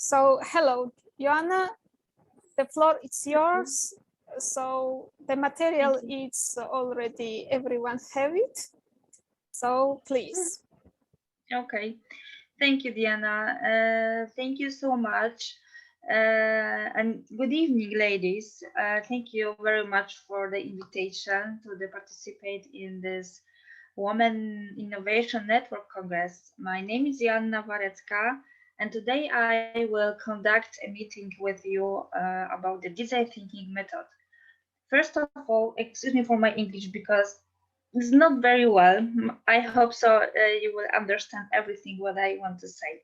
So, hello, Joanna, the floor is yours. So the material is already, everyone have it. So please. Okay, thank you, Diana. Thank you so much. And good evening, ladies. Thank you very much for the invitation to participate in this Women Innovation Network Congress. My name is Joanna Warecka, and today I will conduct a meeting with you about the design thinking method. First of all, excuse me for my English because it's not very well. I hope so. You will understand everything what I want to say.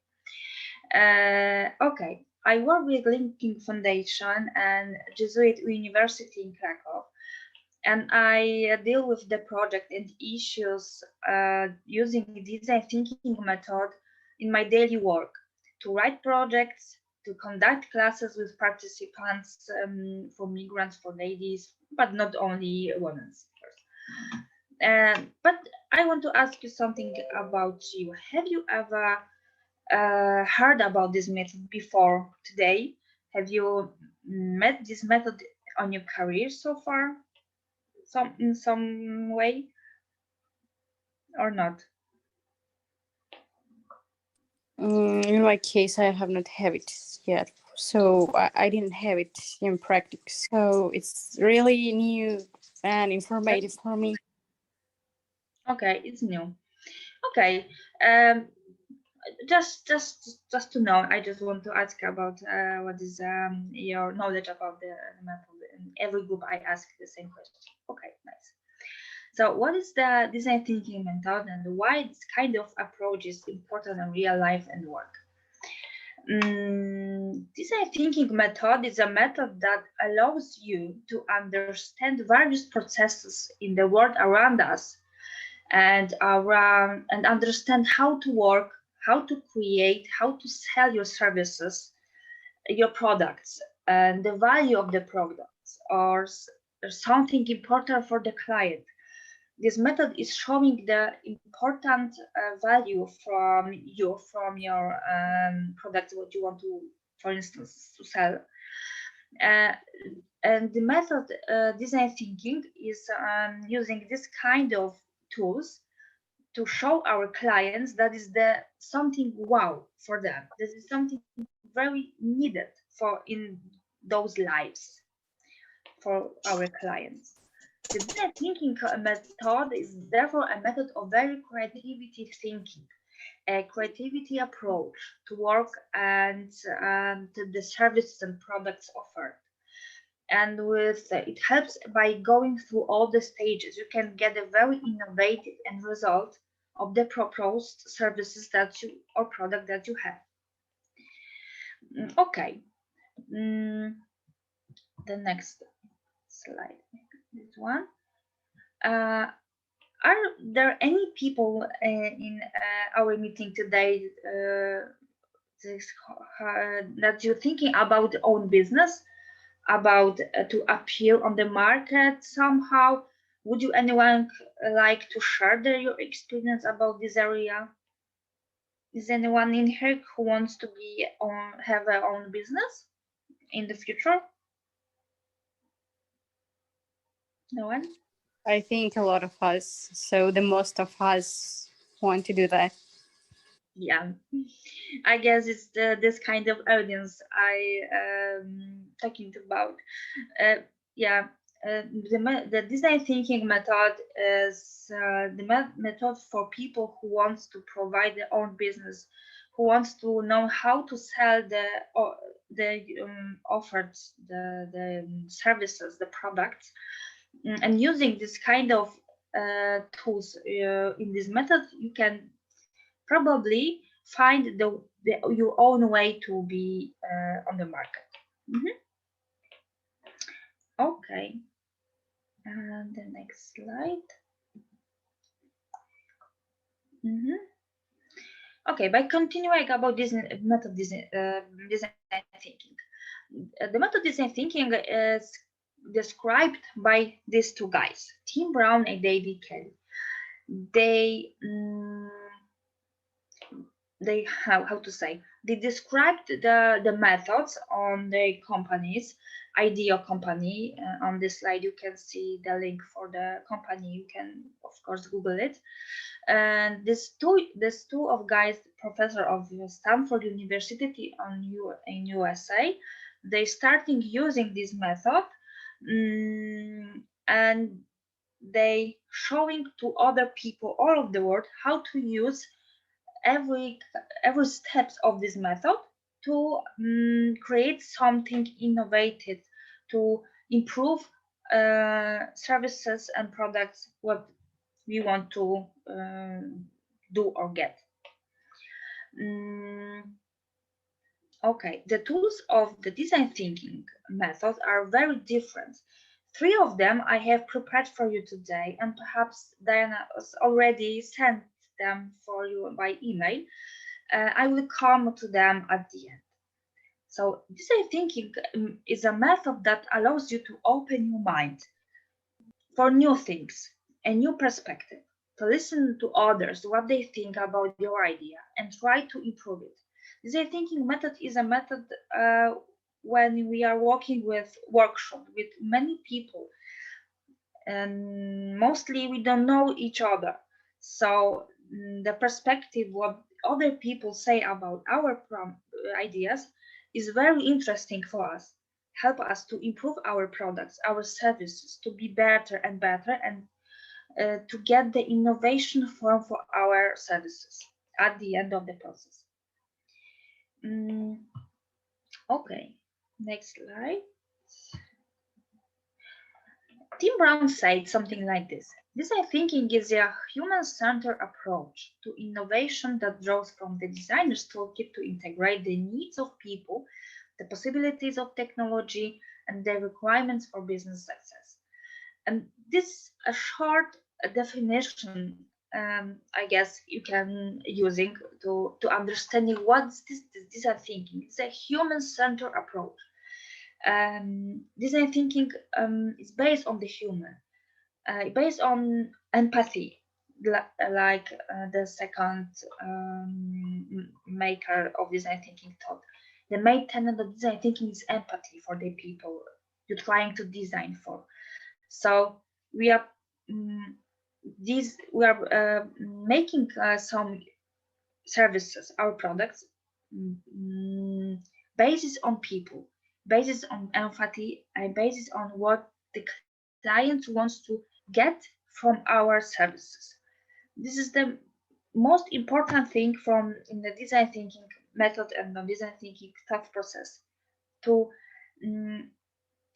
Okay, I work with Linking Foundation and Jesuit University in Krakow, and I deal with the project and issues using design thinking method in my daily work to write projects, to conduct classes with participants for migrants, for ladies, but not only women. But I want to ask you something about you. Have you ever heard about this method before today? Have you met this method on your career so far, in some way, or not? In my case, I have not have it yet, so I didn't have it in practice. So it's really new and informative for me. Okay, it's new. Okay, um, just to know, I just want to ask about what is your knowledge about the method. In every group, I ask the same question. Okay, nice. So, what is the design thinking method, and why this kind of approach is important in real life and work? Design thinking method is a method that allows you to understand various processes in the world around us and understand how to work, how to create, how to sell your services, your products, and the value of the products, or something important for the client. This method is showing the important value from your product, what you want to, for instance, to sell. Uh, and the method design thinking is using this kind of tools to show our clients that is the something wow for them. This is something very needed for in those lives for our clients. The design thinking method is therefore a method of very creativity thinking, a creativity approach to work and to the services and products offered. And with it helps by going through all the stages. You can get a very innovative end result of the proposed services that you or product that you have. Okay. The next slide, this one. Are there any people in our meeting today that you're thinking about own business, about to appear on the market somehow? Would you anyone like to share your experience about this area? Is anyone in here who wants to be have their own business in the future? No one? I think a lot of us, so the most of us want to do that. Yeah, I guess it's this kind of audience I talking about. Yeah, the design thinking method is the method for people who wants to provide their own business, who wants to know how to sell the offered the services, the products, and using this kind of tools in this method, you can probably find your own way to be on the market. Okay, and the next slide. Okay, by continuing about this method design thinking, the method design thinking is described by these two guys, Tim Brown and David Kelly. they how to say, they described the methods on the companies, Ideate company. On this slide you can see the link for the company. You can of course Google it. And this two of guys, professor of Stanford University in USA, they starting using this method, and they showing to other people all over the world how to use every steps of this method to create something innovative, to improve services and products what we want to do or get. Okay, the tools of the design thinking method are very different. Three of them I have prepared for you today, and perhaps Diana has already sent them for you by email. I will come to them at the end. So design thinking is a method that allows you to open your mind for new things, a new perspective, to listen to others, what they think about your idea, and try to improve it. Design thinking method is a method when we are working with workshop with many people, and mostly we don't know each other. So the perspective what other people say about our ideas is very interesting for us, help us to improve our products, our services, to be better and better, and to get the innovation form for our services at the end of the process. Okay, next slide. Tim Brown said something like this: design thinking is a human-centered approach to innovation that draws from the designer's toolkit to integrate the needs of people, the possibilities of technology, and the requirements for business success. And this a short definition, I guess you can using to understanding what's this design thinking. It's a human-centered approach. Design thinking is based on the human, based on empathy, like the second maker of design thinking thought. The main tenet of design thinking is empathy for the people you're trying to design for. So we are making some services, our products, basis on people, basis on empathy, and basis on what the client wants to get from our services. This is the most important thing from in the design thinking method and the design thinking thought process, to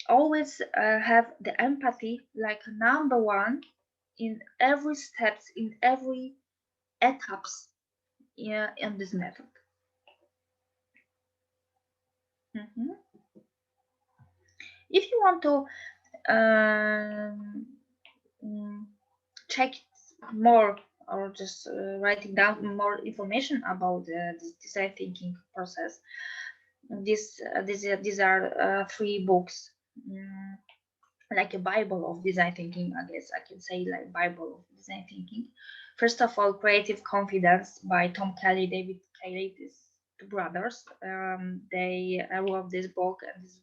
always have the empathy like number one in every steps, in every etaps in this method. If you want to check more or just writing down more information about this design thinking process, these are three books, like a Bible of design thinking. I guess I can say like Bible of design thinking. First of all, Creative Confidence by Tom Kelly, David Kelly, these two brothers. They wrote this book, and it's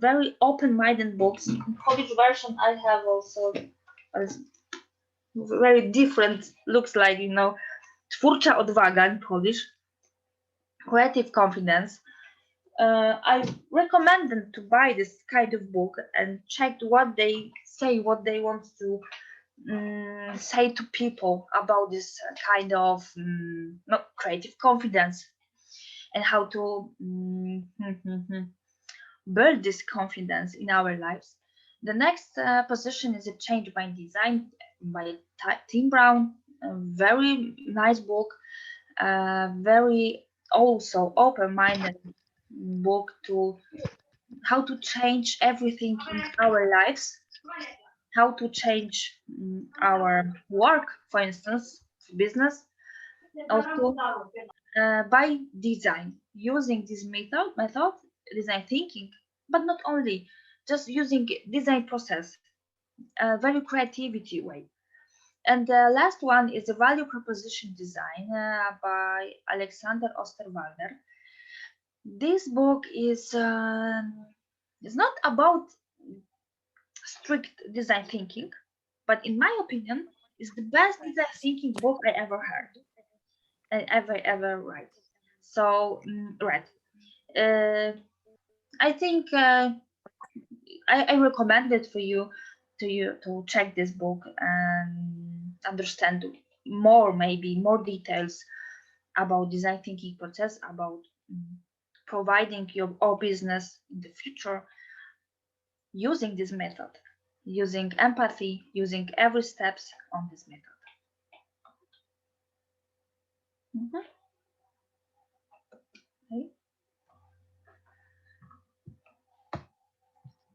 very open-minded books. In Polish version, I have also very different, looks like, twórcza odwaga in Polish. Creative Confidence. I recommend them to buy this kind of book and check what they say, what they want to say to people about this kind of creative confidence, and how to build this confidence in our lives. The next position is A Change by Design by Tim Brown. A very nice book, very also open-minded book to how to change everything in our lives, how to change our work, for instance, business, also by design, using this method, design thinking, but not only, just using design process, a very creativity way. And the last one is the value proposition design by Alexander Ostervalder. This book is not about strict design thinking, but in my opinion, is the best design thinking book I ever heard and ever read. So read. I think I recommend it for you to check this book and understand more, maybe more details about design thinking process, about providing your own business in the future using this method, using empathy, using every steps on this method.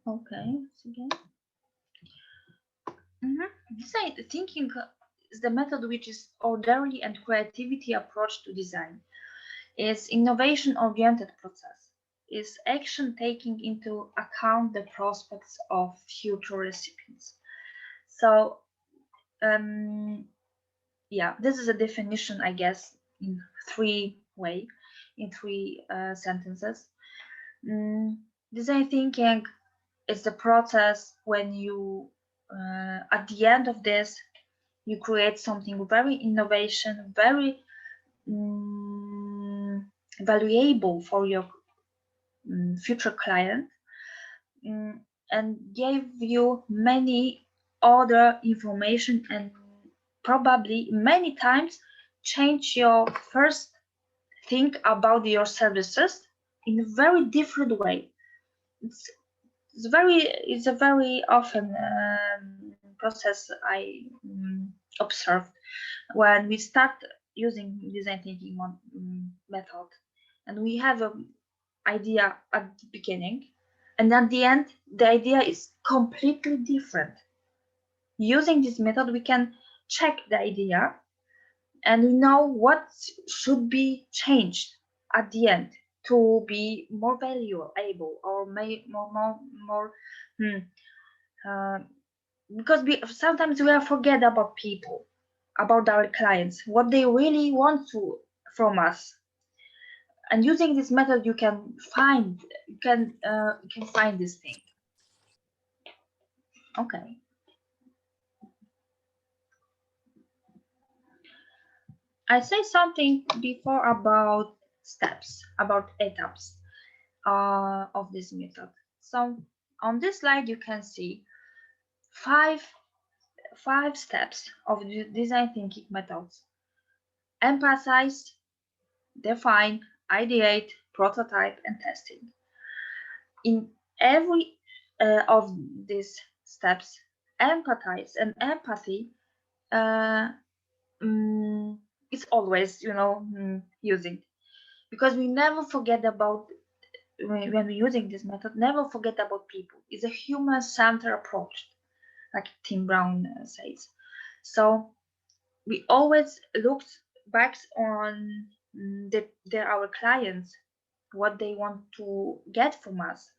Okay, again. Design thinking is the method which is orderly and creativity approach to design. It's innovation-oriented process. Is action taking into account the prospects of future recipients. So, yeah, this is a definition, I guess, in three sentences. Design thinking is the process when you, at the end of this, you create something very innovation, very valuable for your future client, and gave you many other information and probably many times change your first think about your services in a very different way. It's a very often process I observed when we start using design thinking method, and we have an idea at the beginning, and at the end the idea is completely different. Using this method we can check the idea and we know what should be changed at the end to be more valuable or more because sometimes we forget about people, about our clients, what they really want from us. And using this method, you can find this thing. Okay. I say something before about steps, about etaps of this method. So on this slide, you can see five steps of the design thinking methods: emphasize, define, ideate, prototype, and testing. In every of these steps, empathize and empathy is always, using, because we never forget about when we're using this method. Never forget about people. It's a human-centered approach, like Tim Brown says. So we always look back on our clients, what they want to get from us,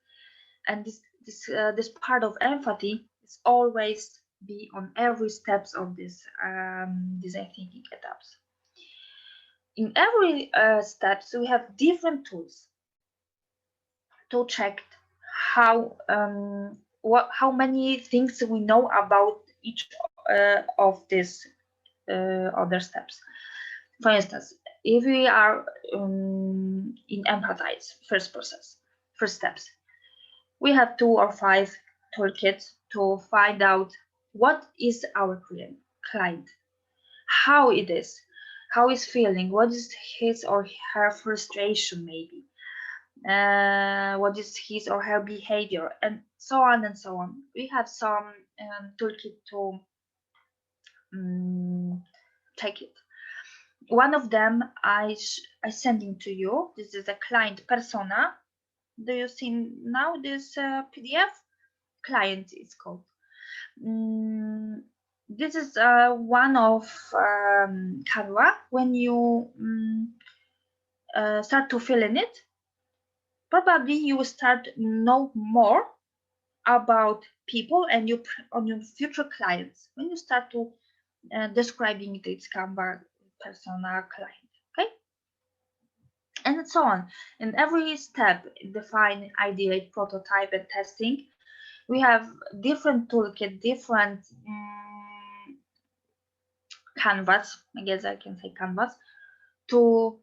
and this part of empathy is always be on every steps of this design thinking etaps. In every steps we have different tools to check how many things we know about each of these other steps. For instance, if we are in empathize first steps, we have 2 or 5 toolkits to find out what is our client, how it is, how he's feeling, what is his or her frustration, maybe, what is his or her behavior, and so on and so on. We have some toolkit to take it. One of them I sending to you. This is a client persona. Do you see now this PDF? Client is called. This is one of Canva. When you start to fill in it, probably you will start know more about people and on your future clients. When you start to describing its Canva persona client. Okay, and so on. In every step, define, ideate, prototype, and testing. We have different toolkit, different canvas. I guess I can say canvas to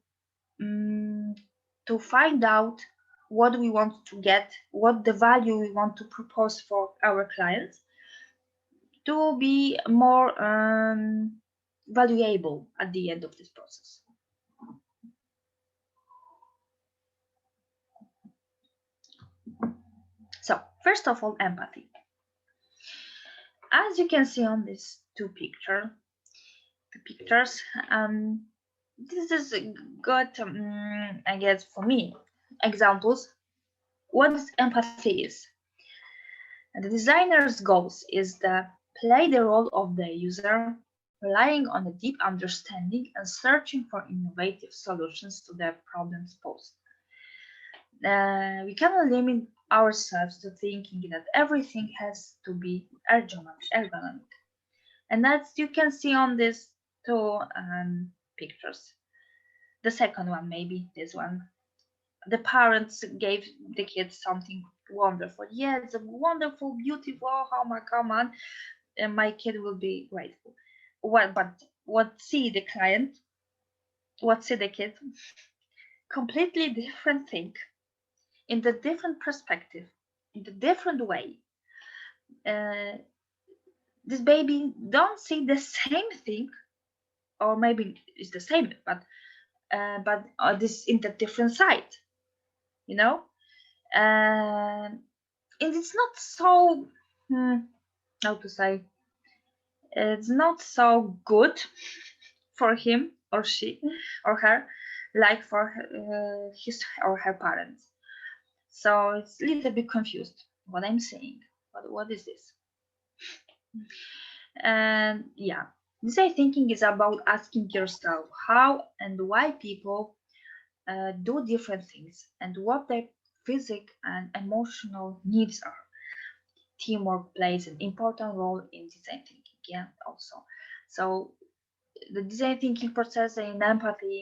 to find out what we want to get, what the value we want to propose for our clients to be more valuable at the end of this process. So first of all, empathy. As you can see on these two pictures, this is good, I guess, for me, examples what empathy is. And the designer's goals is to play the role of the user, relying on a deep understanding and searching for innovative solutions to the problems posed. We cannot limit ourselves to thinking that everything has to be ergonomic. And as you can see on these two pictures. The second one, maybe this one. The parents gave the kids something wonderful. Yes, a wonderful, beautiful. Oh my, come on, and my kid will be grateful. What see the client? What see the kid? Completely different thing, in the different perspective, in the different way. This baby don't see the same thing, or maybe it's the same, but this in the different side, you know. And it's not so how to say, it's not so good for him or she or her like for his or her parents. So it's a little bit confused what I'm saying. What is this? And yeah, design thinking is about asking yourself how and why people do different things and what their physical and emotional needs are. Teamwork plays an important role in design thinking, yeah, also. So the design thinking process in empathy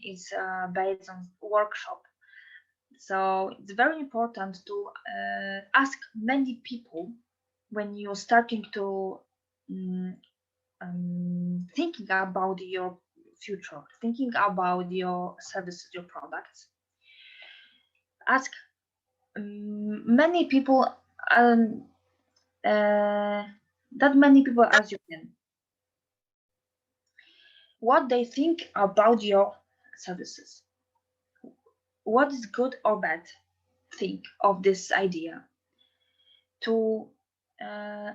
is based on workshop. So it's very important to ask many people when you're starting to thinking about your future, thinking about your services, your products. Ask many people, that many people as you can, what they think about your services. What is good or bad think of this idea, to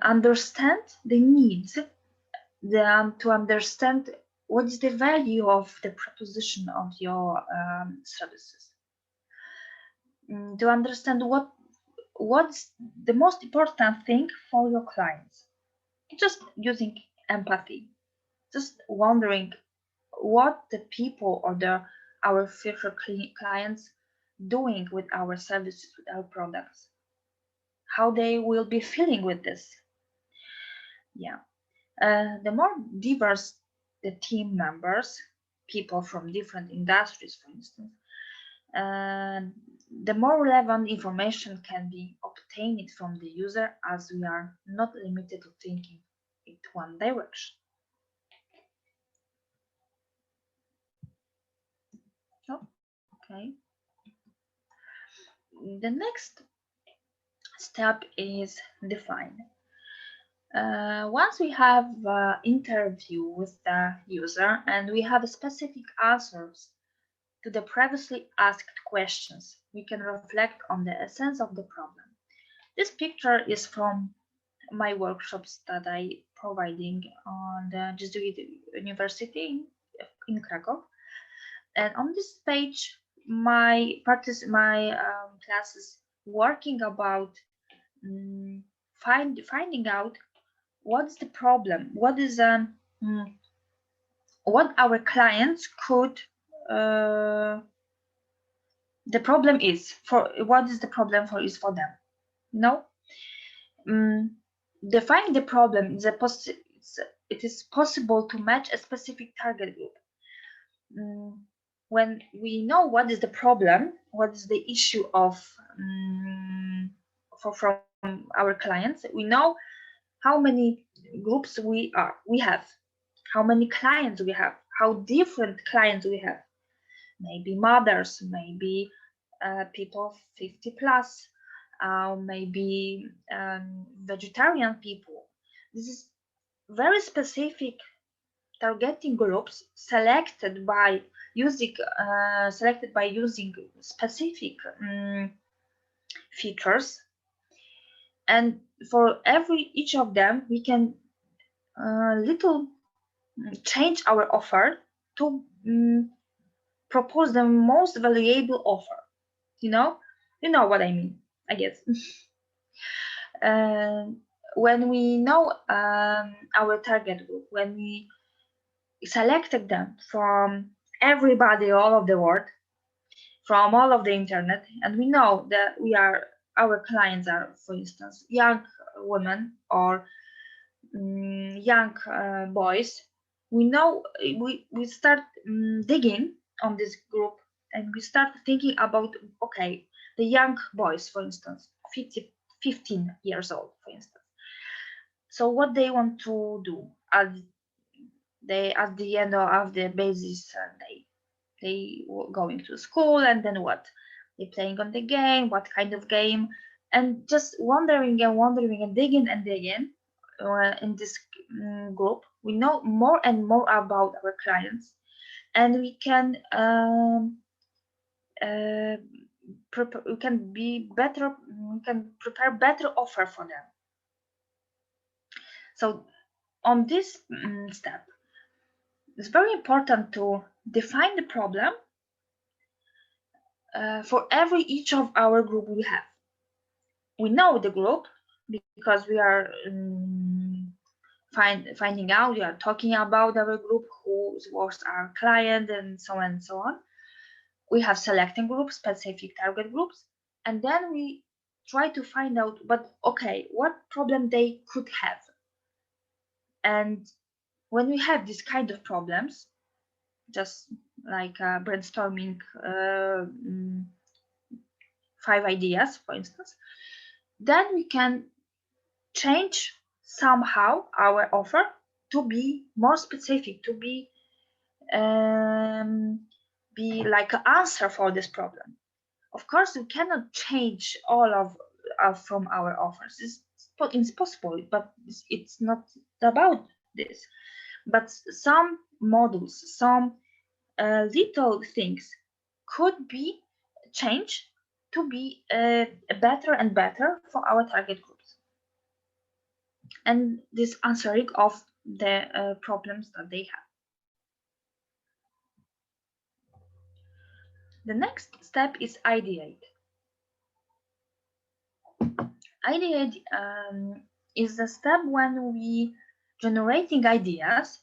understand the needs, to understand what is the value of the proposition of your services, to understand what's the most important thing for your clients. Just using empathy, just wondering what the people or our future clients doing with our services, with our products, how they will be feeling with this. Yeah, the more diverse the team members, people from different industries, for instance, the more relevant information can be obtained from the user, as we are not limited to thinking in one direction. Oh, okay. The next step is define. Once we have interview with the user and we have specific answers to the previously asked questions, we can reflect on the essence of the problem. This picture is from my workshops that I providing on the Jesuit University in Krakow. And on this page, my classes working about finding out what's the problem, what is what our clients could the problem is for, what is the problem for is for them, you know. Define the problem is it is possible to match a specific target group. When we know what is the problem, what is the issue of from our clients, we know how many groups we have, how many clients we have, how different clients we have. Maybe mothers, maybe people 50 plus, maybe vegetarian people. This is very specific targeting groups selected by using specific features, and for each of them we can little change our offer to propose the most valuable offer. You know what I mean, I guess. When we know our target group, when we selected them from everybody all over the world, from all of the internet, and we know that our clients are, for instance, young women or young boys, we know we start digging on this group, and we start thinking about, okay, the young boys, for instance, 15 years old, for instance. So what they want to do at the end of the basis day, they going to school, and then what? They playing on the game, what kind of game, and just wondering and digging in this group. We know more and more about our clients, and we can prepare better offer for them. So on this step, it's very important to define the problem for each of our group we have. We know the group because we are finding out, we are talking about our group, who was our client, and so on and so on. We have selecting groups, specific target groups, and then we try to find out, but okay, what problem they could have. And when we have this kind of problems, just like brainstorming 5 ideas, for instance, then we can change somehow our offer to be more specific, to be like an answer for this problem. Of course, we cannot change all of from our offers. It's possible, but it's not about this. But some modules, some little things could be changed to be better and better for our target groups, and this answering of the problems that they have. The next step is ideate. Ideate is the step when we generating ideas.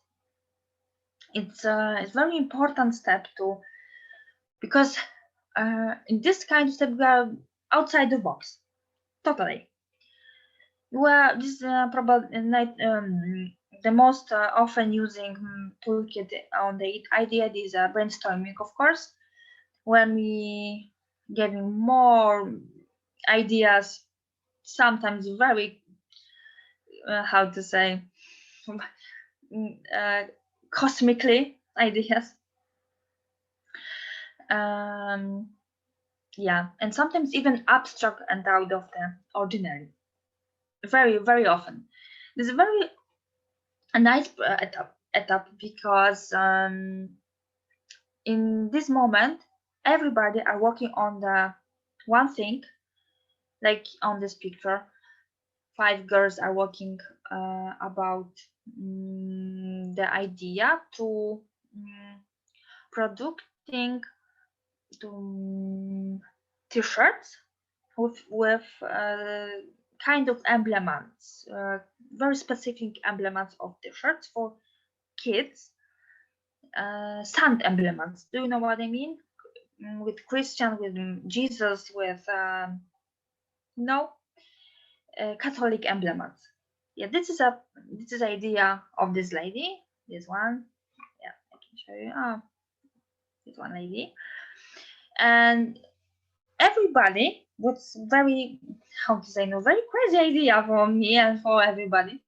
It's a very important step too, because in this kind of step we are outside the box totally. Well, this probably the most often using toolkit on the Ideate is brainstorming, of course, when we getting more ideas, sometimes very how to say cosmically ideas. Yeah, and sometimes even abstract and out of the ordinary. Very, very often. This is a nice etap because in this moment everybody are working on the one thing, like on this picture. 5 girls are working about the idea to producing t-shirts with kind of emblems, very specific emblems of t-shirts for kids, saint emblems. Do you know what I mean? With Christian, with Jesus, with Catholic emblems. Yeah, this is idea of this lady. This one. Yeah, I can show you. This one lady. And everybody was very, how to say, no, very crazy idea for me and for everybody.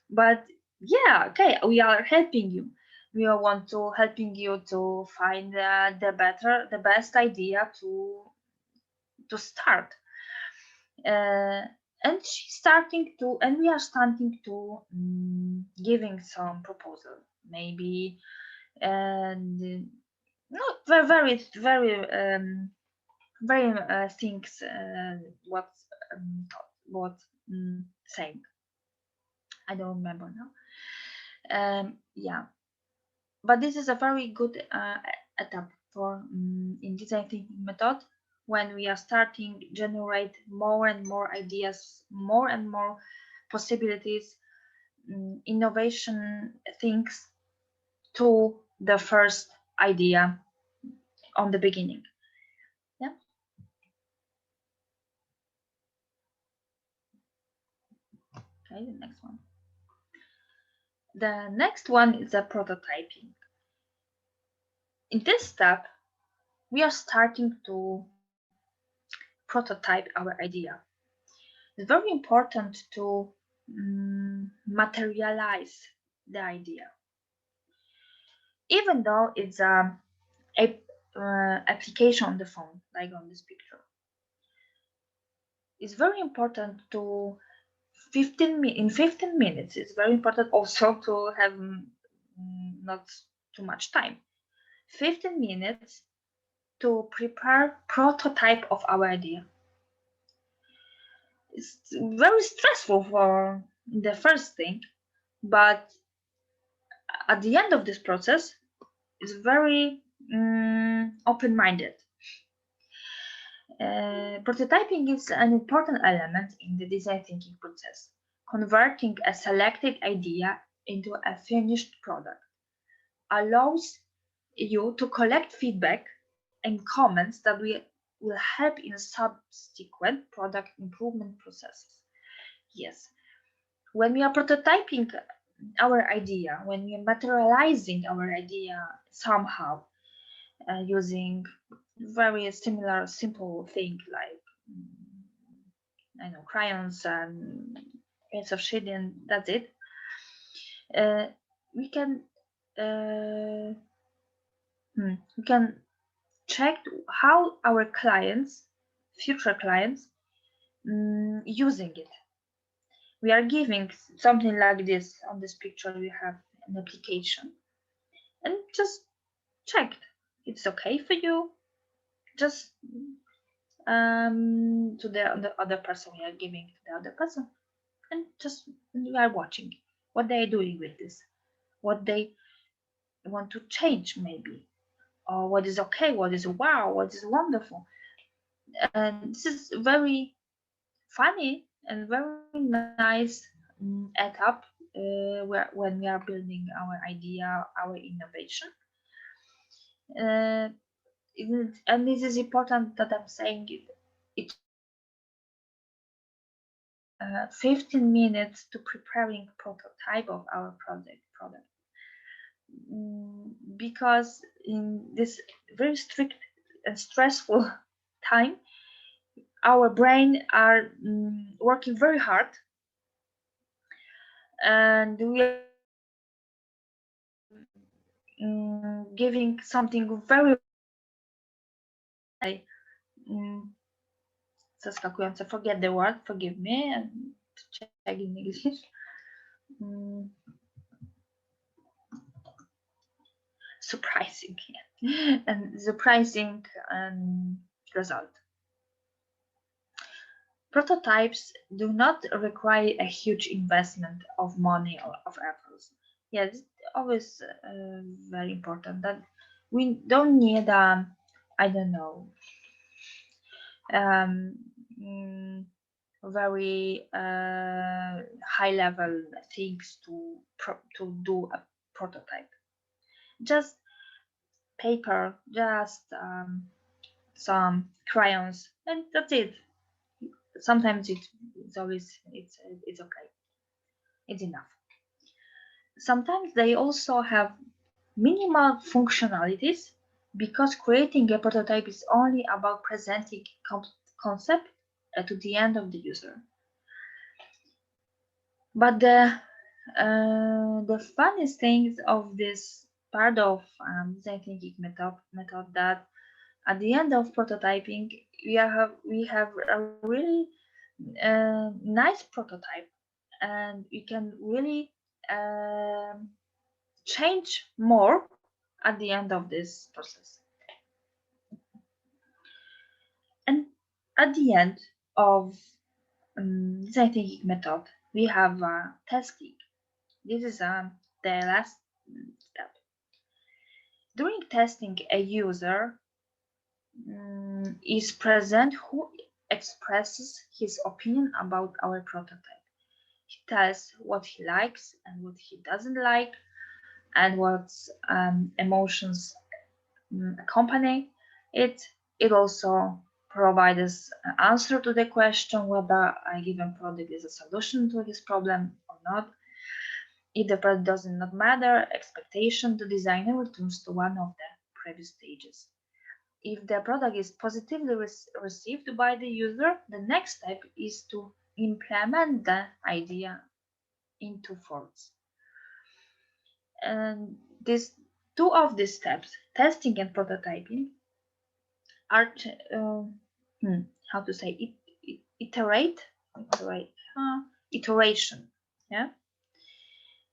But yeah, okay, we are helping you. We want to helping you to find the best idea to start. And she's starting to, and we are starting to giving some proposal, maybe, and not very things what saying. I don't remember now. Yeah, but this is a very good etap for in design thinking method, when we are starting generate more and more ideas, more and more possibilities, innovation things to the first idea on the beginning. Yeah. Okay, the next one. The next one is the prototyping. In this step, we are starting to prototype our idea. It's very important to materialize the idea, even though it's a application on the phone, like on this picture. It's very important to in 15 minutes. It's very important also to have not too much time. 15 minutes to prepare prototype of our idea. It's very stressful for the first thing, but at the end of this process, it's very open-minded. Prototyping is an important element in the design thinking process. Converting a selected idea into a finished product allows you to collect feedback and comments that will help in subsequent product improvement processes. Yes, when we are prototyping our idea, when we are materializing our idea somehow, using very similar simple thing like I know, crayons and paints of shade, and that's it. We can we can check how our clients, future clients, using it. We are giving something like this. On this picture we have an application, and just check it's okay for you. Just to the other person, we are giving to the other person, and just we are watching what they are doing with this, what they want to change maybe, or what is okay, what is wow, what is wonderful. And this is very funny and very nice etap when we are building our idea, our innovation. uh, and this is important that I'm saying it takes 15 minutes to preparing prototype of our product, because in this very strict and stressful time, our brain are working very hard, and we are giving something very zaskakujące, forget the word, forgive me, and check in English. Mm, surprising, and surprising result. Prototypes do not require a huge investment of money or of efforts. Yes, it's always very important that we don't need I don't know, very high level things to do a prototype. Just paper, just some crayons, and that's it. Sometimes it's always it's okay. It's enough. Sometimes they also have minimal functionalities because creating a prototype is only about presenting concept to the end of the user. But the funniest things of this part of design thinking method that at the end of prototyping we have a really nice prototype, and we can really change more at the end of this process. And at the end of design thinking method, we have testing. This is the last step. During testing, a user is present who expresses his opinion about our prototype. He tells what he likes and what he doesn't like, and what emotions accompany it. It also provides an answer to the question whether a given product is a solution to his problem or not. If the product does not matter, expectation, the designer returns to one of the previous stages. If the product is positively received by the user, the next step is to implement the idea into force. And these two of these steps, testing and prototyping, are how to say it, iteration, yeah.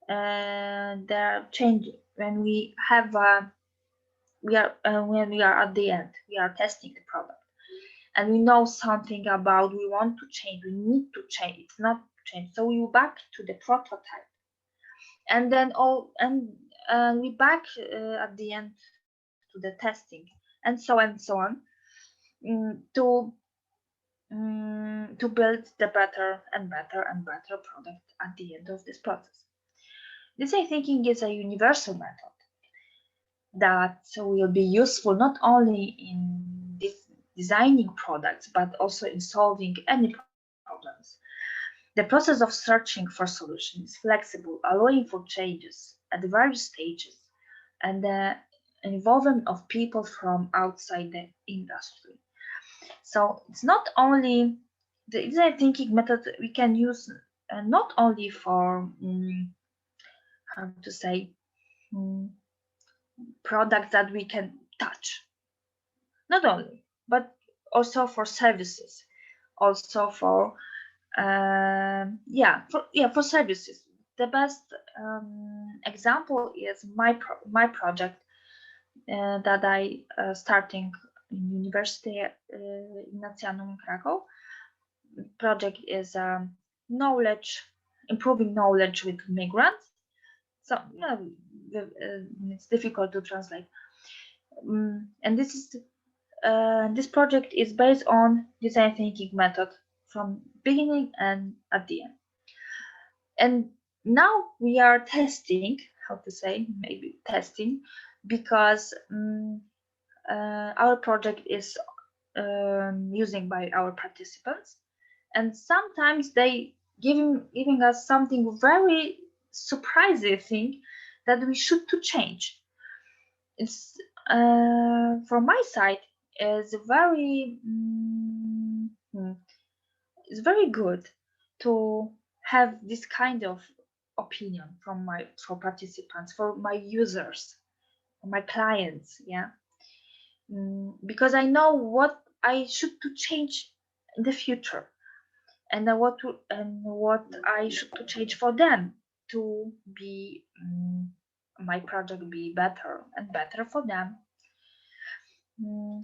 And there change when we have when we are at the end, we are testing the product, and we know something about we want to change, we need to change, it's not changed, so we back to the prototype, and then we back at the end to the testing, and so on, to build the better and better and better product at the end of this process. Design thinking is a universal method that will be useful not only in designing products but also in solving any problems. The process of searching for solutions is flexible, allowing for changes at various stages, and the involvement of people from outside the industry. So it's not only the design thinking method we can use not only for how to say products that we can touch, not only, but also for services, also for for services. The best example is my project that I starting in University Ignatianum in Krakow. Project is knowledge, improving knowledge with migrants. So it's difficult to translate. And this project is based on design thinking method from beginning and at the end. And now we are testing, how to say, maybe testing, because our project is using by our participants, and sometimes they giving us something very surprising thing that we should to change. It's from my side is very it's very good to have this kind of opinion from for participants, for my users, for my clients, yeah. Because I know what I should to change in the future, and what I should to change for them to be my project be better and better for them.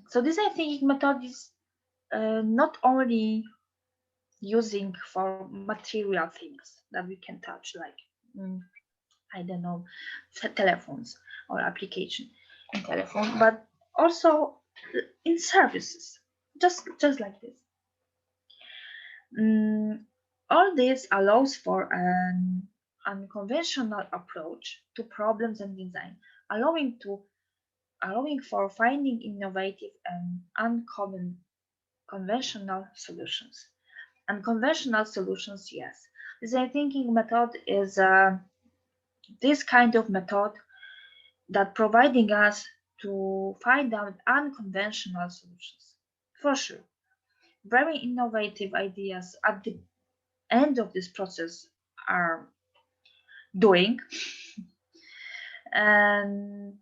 So this I think method is not only using for material things that we can touch, like I don't know, telephones or application in telephone, but also in services, just like this. All this allows for an unconventional approach to problems and design, allowing for finding innovative and unconventional solutions. Unconventional solutions, yes, Design thinking method is this kind of method that providing us to find out unconventional solutions. For sure, very innovative ideas at the end of this process are doing. And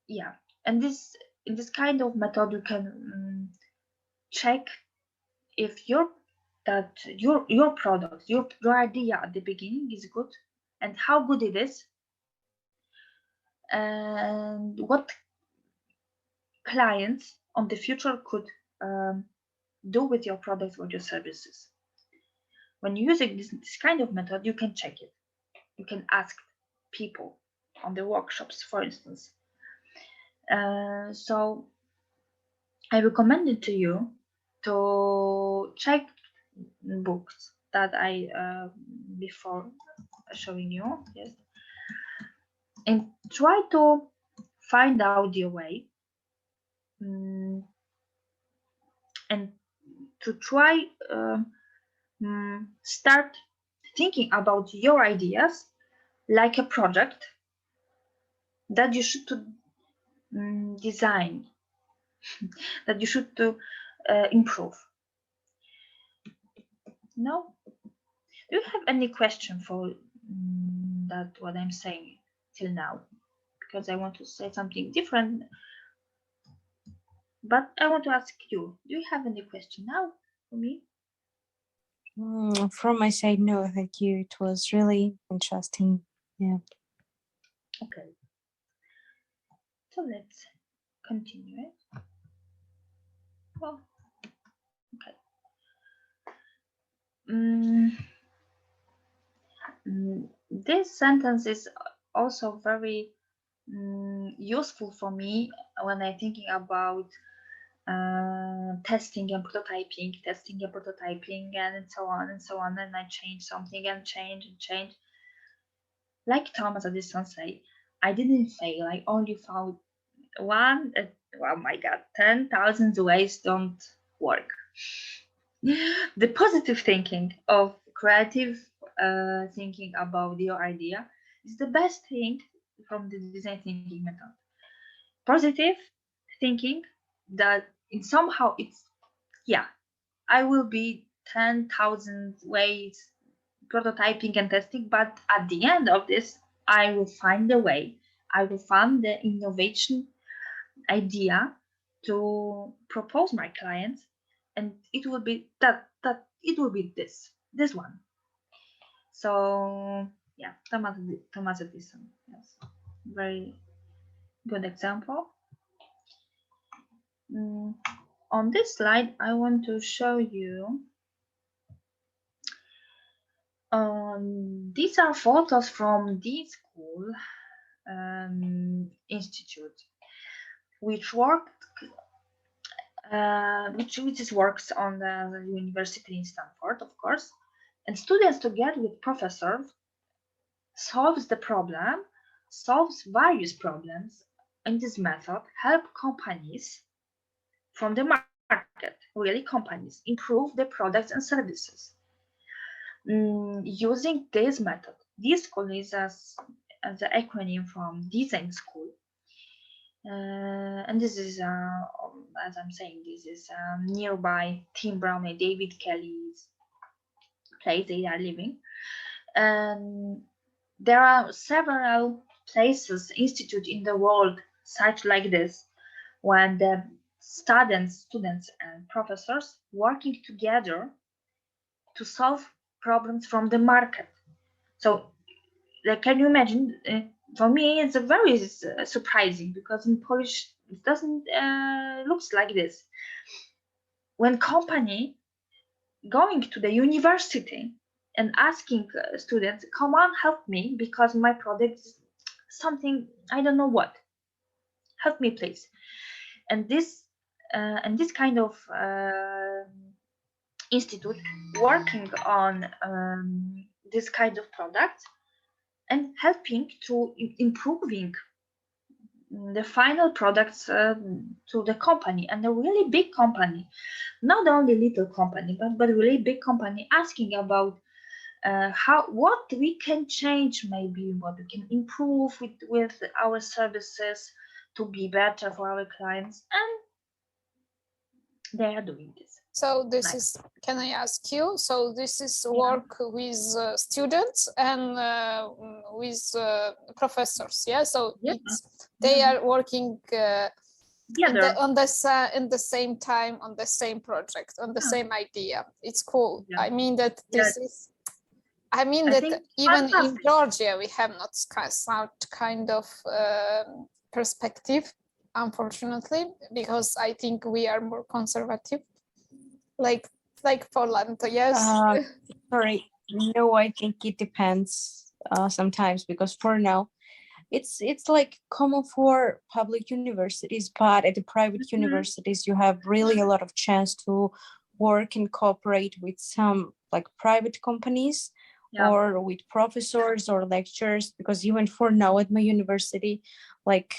yeah, and this in this kind of method you can check if your product, your idea at the beginning is good, and how good it is, and what clients on the future could do with your products or your services. When using this kind of method, you can check it. You can ask people on the workshops, for instance. So I recommend it to you to check books that I before showing you, yes, and try to find out your way, and to try start thinking about your ideas like a project that you should to design, that you should to improve. No? Do you have any question for that what I'm saying till now? Because I want to say something different, but I want to ask you, do you have any question now for me? From my side, no, thank you. It was really interesting. Yeah. Okay. So let's continue it. Well, okay. This sentence is also very useful for me when I'm thinking about testing and prototyping, and so on and so on. And I change something and change. Like Thomas Edison say, I didn't fail. I only found one. Oh my God, 10,000 ways don't work. The positive thinking of creative thinking about your idea is the best thing from the design thinking method. Positive thinking that in somehow it's, yeah, I will be 10,000 ways prototyping and testing, but at the end of this, I will find a way. I will find the innovation idea to propose my clients, and it will be that it will be this one. So yeah, Thomas Edison, yes, very good example. On this slide, I want to show you. These are photos from the school institute, which works on the university in Stanford, of course, and students together with professors solves various problems. In this method, help companies from the market, really companies, improve their products and services. Using this method, this school is as the acronym from design school. And this is, as I'm saying, this is nearby Tim Brown and David Kelly's place they are living. And there are several places, institutes in the world, such like this, when the students and professors working together to solve problems from the market. So, can you imagine? For me, it's a very surprising, because in Polish it doesn't looks like this. When company going to the university and asking students, come on, help me, because my product is something I don't know what. Help me, please. And this kind of institute working on this kind of product and helping to improving the final products to the company, and a really big company, not only little company, but really big company, asking about what we can change, maybe what we can improve with our services to be better for our clients, and they are doing this. So this Nice. is, can I ask you? So this is work with students and with professors, yeah? So Yeah. they are working Together. in the same time on the same project, on the same idea. It's cool. Yeah. I mean that this is. I mean I that think even in fantastic. Georgia we have not such kind of perspective, unfortunately, because I think we are more conservative, like Poland. Yes. Sorry, no, I think it depends sometimes, because for now it's like common for public universities, but at the private universities you have really a lot of chance to work and cooperate with some like private companies, Yeah. or with professors or lecturers, because even for now at my university, like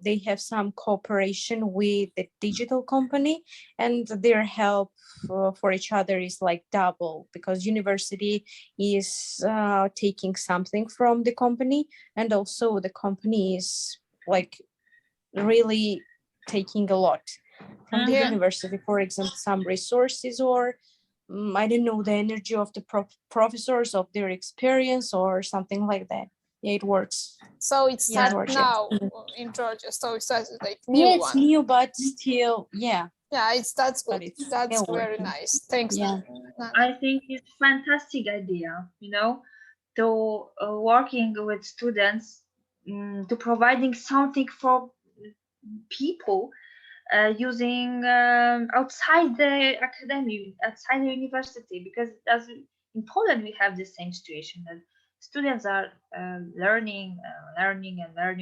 they have some cooperation with the digital company, and their help for each other is like double, because university is taking something from the company, and also the company is like really taking a lot from the Yeah. university, for example, some resources, or I don't know, the energy of the professors, of their experience, or something like that. Yeah, it works. So it starts Georgia. now in Georgia. So it's like new Yeah, it's one. new, but still, yeah. Yeah, that's But good. it's That's still very working. nice. Thanks. Yeah. I think it's fantastic idea, you know, to working with students, to providing something for people using outside the academy, outside the university, because as in Poland we have the same situation that students are learning,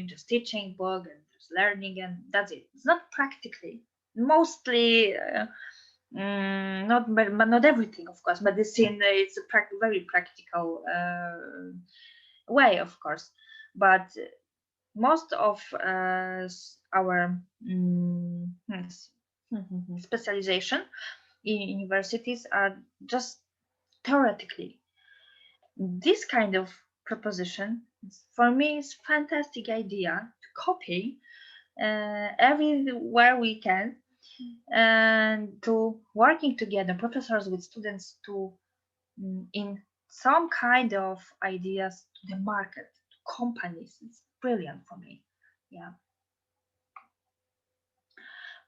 just teaching book and just learning, and that's it. It's not practically, mostly. Not but not everything, of course, medicine, it's a very practical way, of course, but most of our specialization in universities are just theoretically. This kind of proposition for me is fantastic idea to copy everywhere we can, and to working together, professors with students, to in some kind of ideas to the market, to companies. It's brilliant for me. Yeah.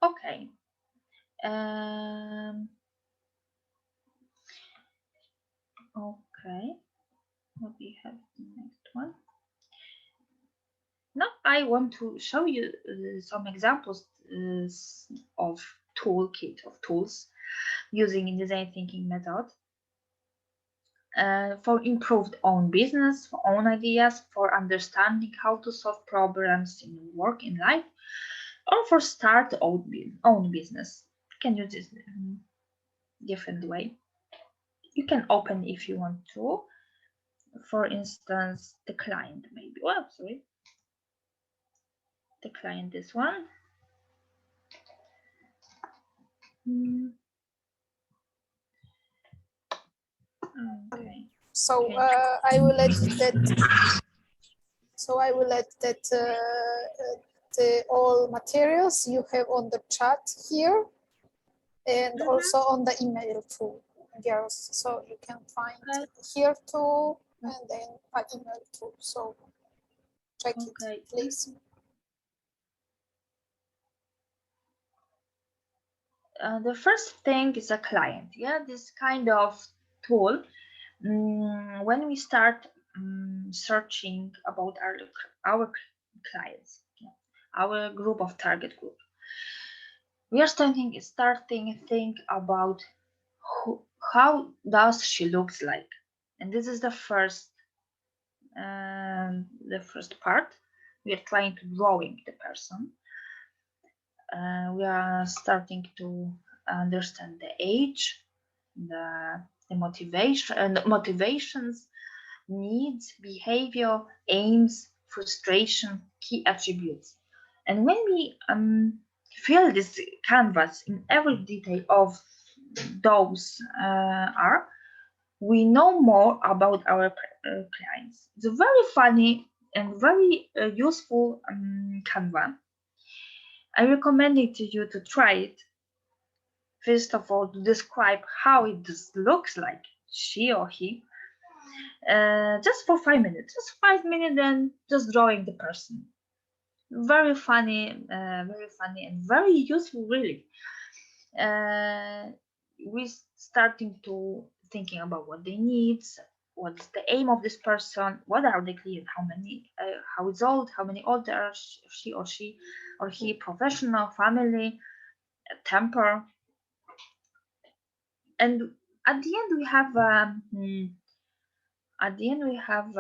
Okay. Okay. What we have the next one? Now I want to show you some examples of toolkit of tools using in design thinking method for improved own business, for own ideas, for understanding how to solve problems in work, in life, or for start own business. You can use this different way. You can open if you want to. For instance, the client maybe. Well, sorry. The client, this one. Okay. So I will add that. So I will add that the all materials you have on the chat here, and also on the email too, girls. So you can find here too, and then by email too. So check it, please. The first thing is a client. Yeah, this kind of tool. When we start searching about our clients, our group of target group, we are starting think about how does she looks like, and this is the first part. We are trying to drawing the person. We are starting to understand the age, the motivations, needs, behavior, aims, frustration, key attributes. And when we fill this canvas in every detail of those are, we know more about our clients. It's a very funny and very useful Canva. I recommend it to you to try it. First of all, to describe how it looks like, she or he, just for 5 minutes, just 5 minutes, and just drawing the person. Very funny and very useful, really. We're starting to thinking about what they need, what's the aim of this person, what are the clients, how many, how it's old, how many old are she or he, professional, family, temper, and at the end we have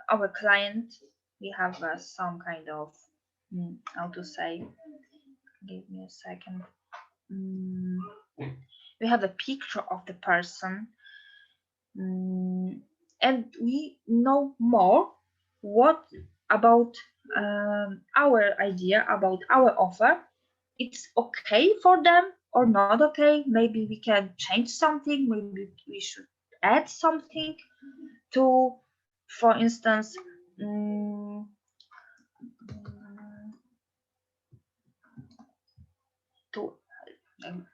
our client. We have some kind of how to say. Give me a second. We have a picture of the person, and we know more what about our idea, about our offer. It's okay for them or not okay. Maybe we can change something. Maybe we should add something to, for instance, to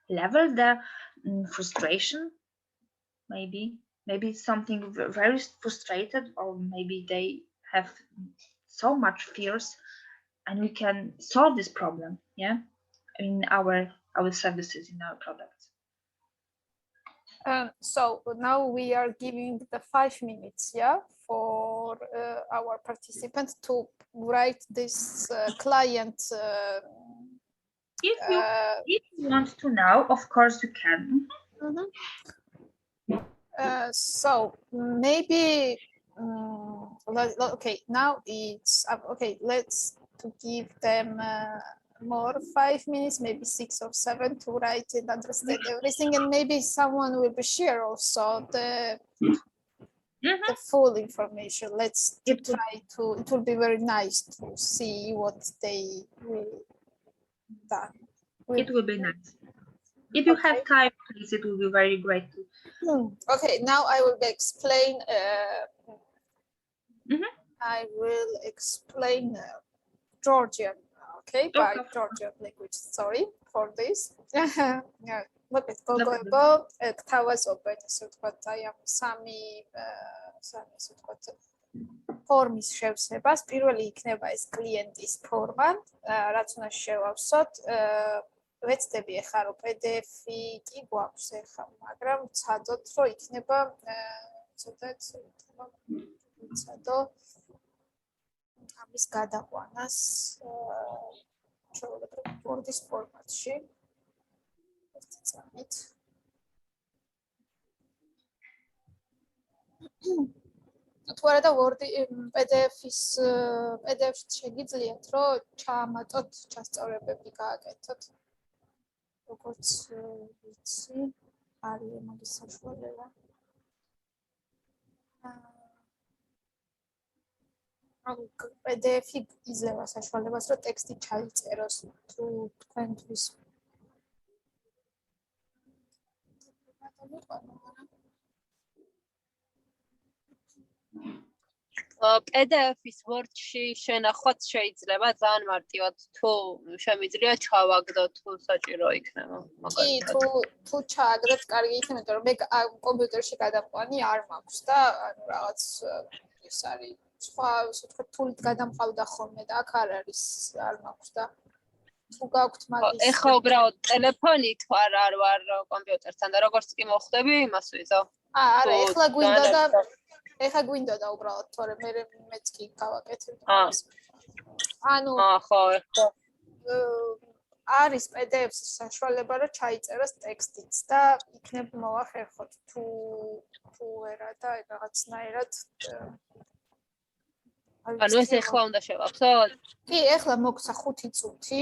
level the frustration. Maybe it's something very frustrated, or maybe they have so much fears, and we can solve this problem, yeah, in our services, in our products. So now we are giving the 5 minutes, yeah, for our participants to write this client. If you want to know, of course you can. So maybe okay, now it's okay. Let's to give them more 5 minutes, maybe 6 or 7, to write and understand everything, and maybe someone will be share also the full information. Let's try to. It will be very nice to see what they will done. It will be nice. If you have time, please, it will be very great too. Okay, now I will explain. I will explain Georgian. Okay, by Georgian language. Sorry for this. Yeah, მოკეთ გოგოებო, გთავაზობენ, ესე ვთქვათ, აი ამ სამი ესე ვთქვათ, ფორმის შევსებას. პირველი იქნება ეს კლიენტის ფორმა, რაც უნდა შევავსოთ. ვეცდები ახლა რომ PDF-ი კი გვაქვს ახლა, მაგრამ ვცადოთ რომ იქნება ცოტა ვცადო ამის გადაყვანას ჩვეულებრივ Word-ის ფორმატში. თუ არა და Word-ი PDF-ის PDF-ში შეგიძლიათ რომ ჩაამატოთ ჩასწორებები გააკეთოთ. როგორც ვიცი, არის მაგის საშუალება. PDF-ი იძლევა საშუალებას, რომ ტექსტი ჩაიწეროს თუ თქვენთვის. PDF-ის Word-ში შენახვაც შეიძლება ძალიან მარტივად, თუ შემიძლია ჩავაგდოთ, თუ საჭირო იქნება. კი, თუ ჩააგდოთ, კარგი იქნება, იმიტომ რომ მე კომპიუტერში გადამყვანი არ მაქვს და ანუ რაღაც ის არის სხვა, ასე ვთქვათ, თულით გადამყავდა ხოლმე და აქ არ არის, არ მაქვს და თუ გაქვთ მაგის. ეხლა უბრალოდ ტელეფონით არ ვარ კომპიუტერთან და როგორც კი მოხვდები, იმას ვიზო. არა, ეხლა გვინდოდა უბრალოდ, თორემ მეც კი გავაკეთებ. ანუ ხო, ეხლა არის PDF-ის საშუალება, რომ ჩაიწეროს ტექსტიც და იქნებ მოვახერხოთ თუ ვერა და რაღაცნაირად. ანუ ეს ეხლა უნდა შევახსოვოთ? კი, ეხლა მოგცა 5 წუთი.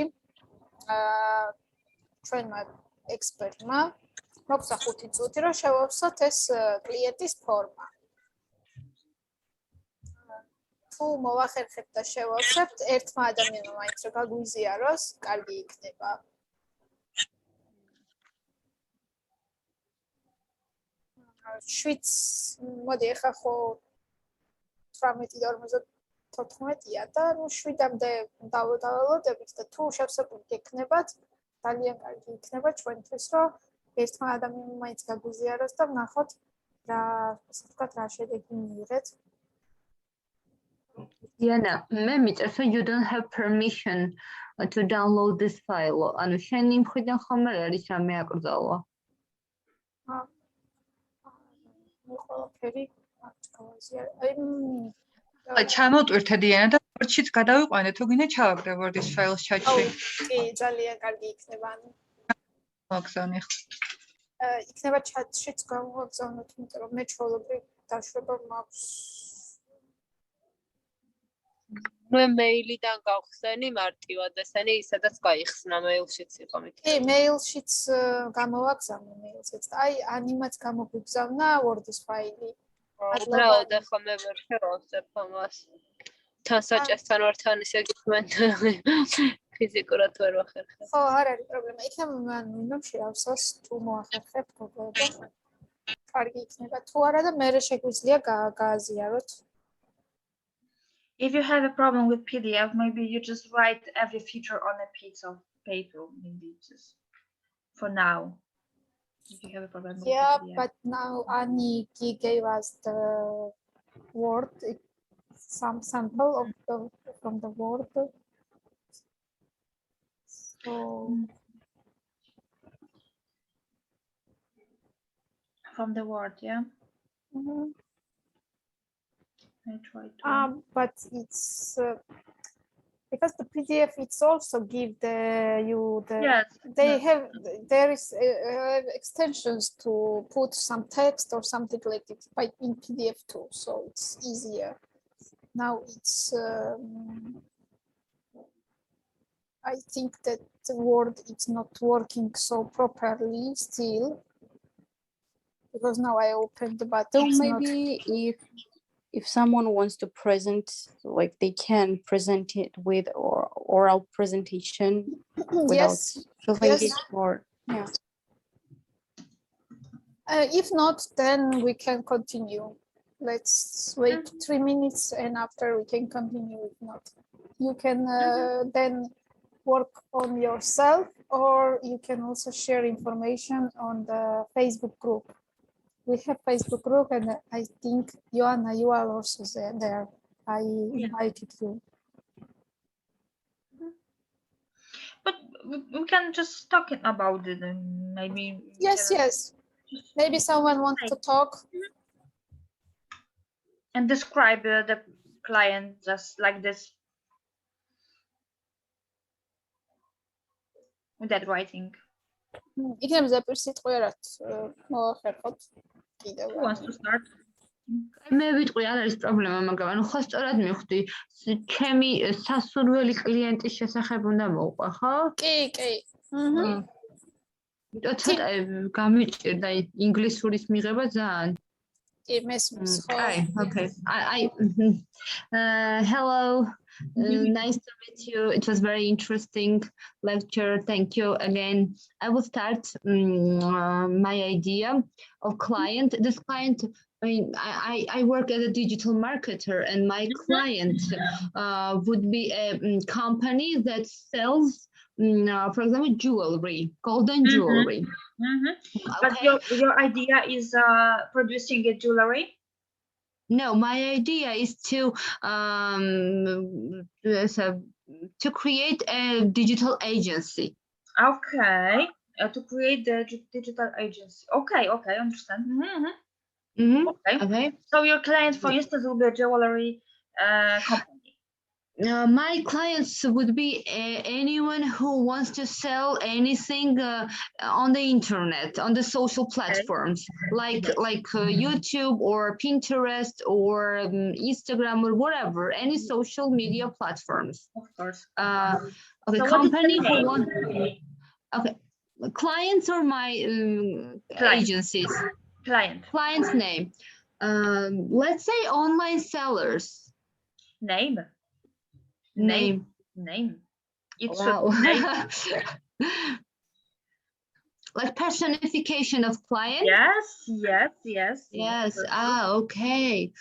ჩვენმა ექსპერტმა მოგცა 5 წუთი, რომ შევავსოთ ეს კლიენტის ფორმა. თუ მოვახერხებთ და შევავსებთ, ერთმა ადამიანმა მაინც რომ გაგვიზიაროს, კარგი იქნება. შვიდს მოდი ეხა ხო 18-54-ია და ნუ 7-მდე დავალოდებით და თუ შევსებული გექნებათ ძალიან კარგი იქნება ჩვენთვის რომ ერთმა ადამიანმა მაინც გაგვიზიაროს და ვნახოთ რა ასე ვთქვათ რა შედეგი მიიღეთ. Diana, მე მიწერს you don't have permission to download this file. ანუ შენი მხრიდან ხომ არ არის რამე აკრძალვა? მე ყველაფერი გავაზიარე. ჩამოვტვირთე Diana და Word-შიც გადავიყვანე თუ გინდა ჩავაგდე Word-ის ფაილს ჩატში. კი, ძალიან კარგი იქნება. მოგზავნე. იქნება ჩატშიც გამოვაგზავნოთ, იმიტომ რომ მე ჩვეულებრივ დაშვება მაქვს. მე მეილიდან გავხსენი მარტივად ესენი სადაც გაიხსნა მეილშიც იყო მით. კი, მეილშიც გამოვაგზავნე მეილშიც. აი, ანიმაც გამოგვიგზავნა Word-ის ფაილი. უბრალოდ ახლა მე ვერ შევავსებ ამას. თან საჭესთან ვართან ისე გიქმენ ფიზიკურად ვერ ვახერხებ. ხო, არ არის პრობლემა. იქნება მან მინდom შეავსოს თუ მოახერხებ გოგოებო. კარგი იქნება. თუ არა და მე შეგვიძლია გააზიაროთ. If you have a problem with PDF, maybe you just write every feature on a piece of paper, maybe just for now. If you have a problem with Yeah, PDF. but now Annie gave us the Word, some sample of from the Word. So From the Word, yeah. mhm. I try to. But it's because the PDF it's also give you the Yes. there is extensions to put some text or something like it by in PDF too, so it's easier. Now it's I think that the Word it's not working so properly still because now I opened the button. So maybe if someone wants to present, like they can present it with oral presentation without filling it or yeah. If not, then we can continue. Let's wait 3 minutes and after we can continue. If not, you can then work on yourself or you can also share information on the Facebook group. We have Facebook group and I think Joanna, you are also there. I invited you. But we can just talk about it and maybe. Yes. Maybe someone wants to talk. And describe the client just like this. With that writing. იქნებ ზეპირსიტყვიერად მოახერხოთ კიდევ. Who wants to start? მე ვიტყვი არ არის პრობლემა, მაგრამ ანუ ხო სწორად მივხვდი, ჩემი სასურველი კლიენტის შესახებ უნდა მოვყვა, ხო? კი. ცოტა გამიჭირდა ინგლისურის მიღება ძალიან. კი, მესმის ხო. Okay. Hello. Nice to meet you. It was very interesting lecture. Thank you again. I will start my idea of client. This client, I work as a digital marketer, and my client would be a company that sells, for example, jewelry, golden jewelry. But your idea is producing a jewelry? No, my idea is to create a digital agency. Okay, to create the digital agency. Okay, understand. Okay. So your client, for instance, will be a jewelry company. My clients would be anyone who wants to sell anything on the internet, on the social platforms, like YouTube or Pinterest or Instagram or whatever, any social media platforms. Of course. Okay, So company who want. Okay, clients or my agencies. Client's name. Let's say online sellers. Name. Name. It Wow. should name. like personification of client. Yes, yes, yes. Yes. Perfect. Ah, okay.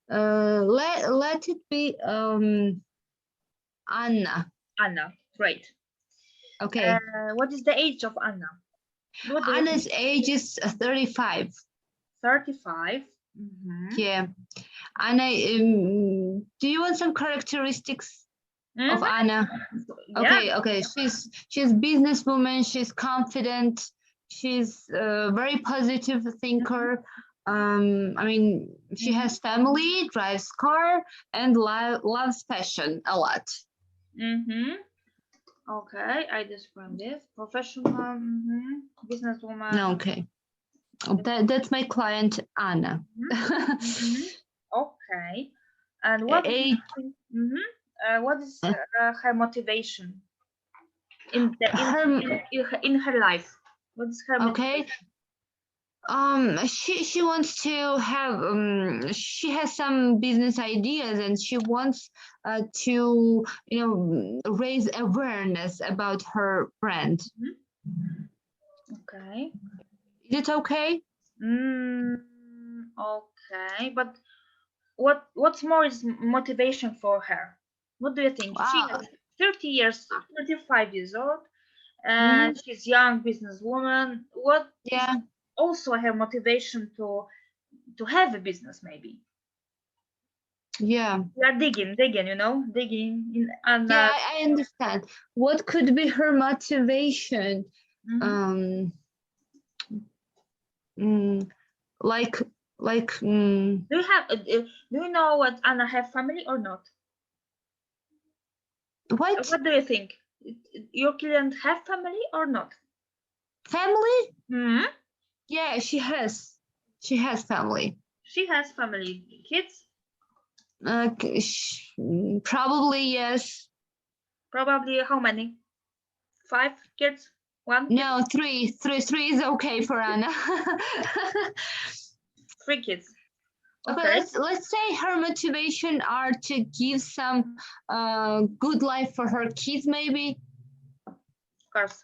Let it be Anna. Anna, great. Okay. What is the age of Anna? What do you Anna's think? age is 35. 35. Mhm. Yeah. Anna, do you want some characteristics of Mhm. Anna? Yeah. Okay, okay. She's businesswoman. She's confident. She's a very positive thinker. I mean, she has family, drives car, and loves fashion a lot. Mm-hmm. Okay, I describe this. Professional, businesswoman. Okay, that's my client Anna. Mhm. Okay. And what do you Age, think? What is her motivation in the in her life? What is her okay. motivation? She wants to have she has some business ideas and she wants to raise awareness about her brand. Okay. Is it okay? Okay, but what's more is motivation for her? What do you think? She Ah, is 30 years, 35 years old, mhm, and she's young businesswoman. What is yeah, also her motivation to have a business? Maybe yeah, we are digging, digging in yeah. Anna. I understand. What could be her motivation? Mhm. Um, mm, like Do you know what Anna have family or not? what What do you think? Your client have family or not? family? Hmm. Yeah, she has. She has family. She has family, kids. Probably yes. Probably how many? 5 kids? 1 kid? No, three is okay for Anna. 3 kids. Okay, Okay. let's say her motivation are to give some good life for her kids, maybe. Of course.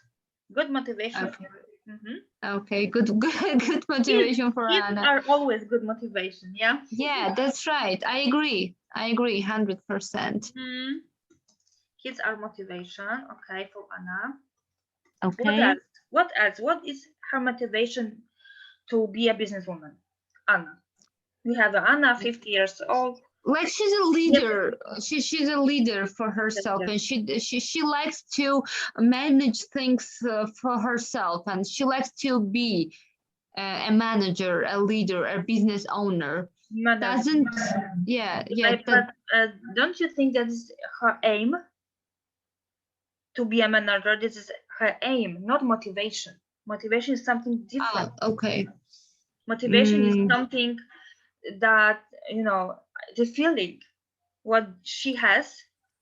Good motivation. Okay, Mhm. okay, good Kids, motivation for kids Anna. are always good motivation, yeah? Yeah, that's right. I agree. 100%. Mhm. Kids are motivation, okay, for Anna. What Okay. else? What else? What is her motivation to be a businesswoman? Anna. We have Anna, 50 years old. Like she's a leader. She's a leader for herself, Yes. and she likes to manage things for herself, and she likes to be a manager, a leader, a business owner. Madam. Doesn't yeah But don't you think that is her aim to be a manager? This is her aim, not motivation. Motivation is something different. okay. Motivation is something that, the feeling what she has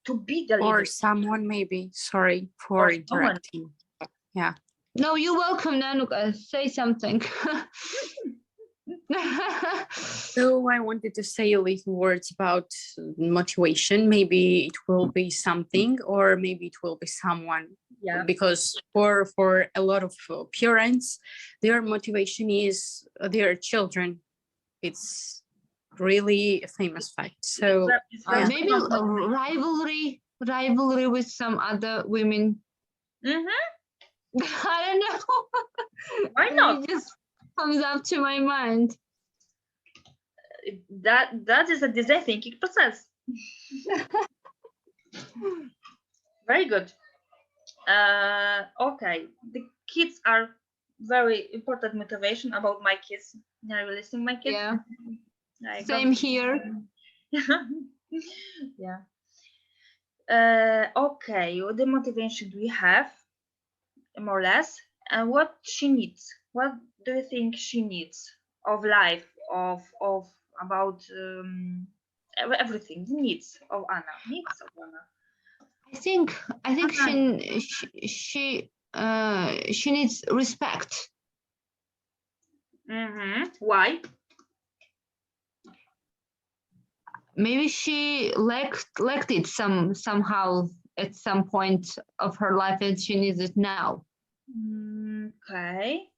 to be the leader Or someone maybe, sorry for or someone. interrupting. Yeah. No, you're welcome, Nanuka. Say something. So I wanted to say a little words about motivation. Maybe it will be something, or maybe it will be someone. Yeah. Because for a lot of parents, their motivation is their children. It's really a famous fact. So maybe rivalry with some other women. I don't know. Why not? It just comes up to my mind. That is a design thinking process. Very good. Okay, the kids are very important motivation about my kids. I will listen my kids. Yeah. I Same here. Yeah. Okay, what the motivation do we have, more or less, and what she needs? What do you think she needs of life, of about everything? The needs of Anna. Needs of Anna. I think she needs respect. Why? Maybe she lacked it somehow at some point of her life, and she needs it now. Okay.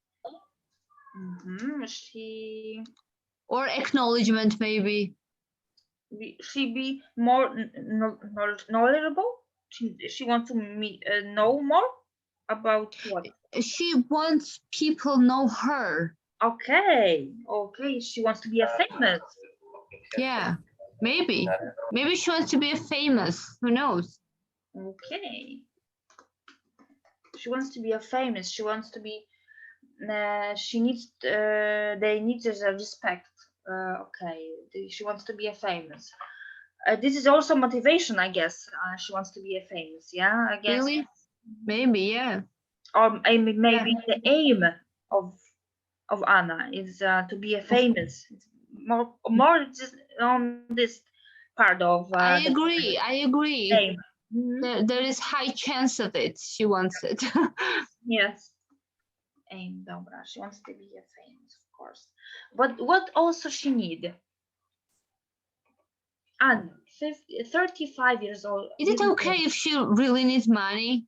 She Or acknowledgement, maybe. she be more knowledgeable. She wants to know more about what? She wants people know her. Okay. She wants to be a famous. Yeah, maybe. Maybe she wants to be a famous. Who knows? Okay. She wants to be a famous. She wants to be. She needs. They need respect. Okay. She wants to be a famous. This is also motivation, I guess. She wants to be a famous. Yeah, I guess. Really? Maybe, yeah. Or maybe the aim of Anna is to be a famous. It's more just on this part of. I the agree. I agree. aim. Mhm. There is high chance of it. She wants it. Yes. Aim, dobra. She wants to be a famous, of course. But what also she need? Anna, 35 years old. Is it okay if she really needs money?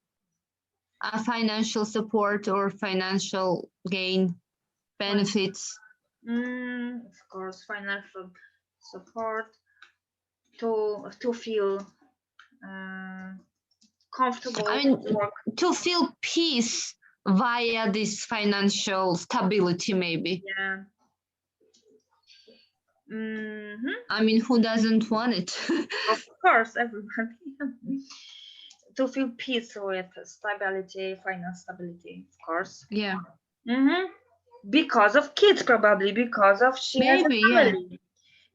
Financial support or financial gain benefits? Of course, financial support to feel comfortable. I mean, work. to feel peace via this financial stability, maybe. Yeah. I mean, who doesn't want it? Of course, everyone. To feel peace with stability, financial stability, of course. Yeah. Because of kids, probably because of she has a Maybe, yeah. family.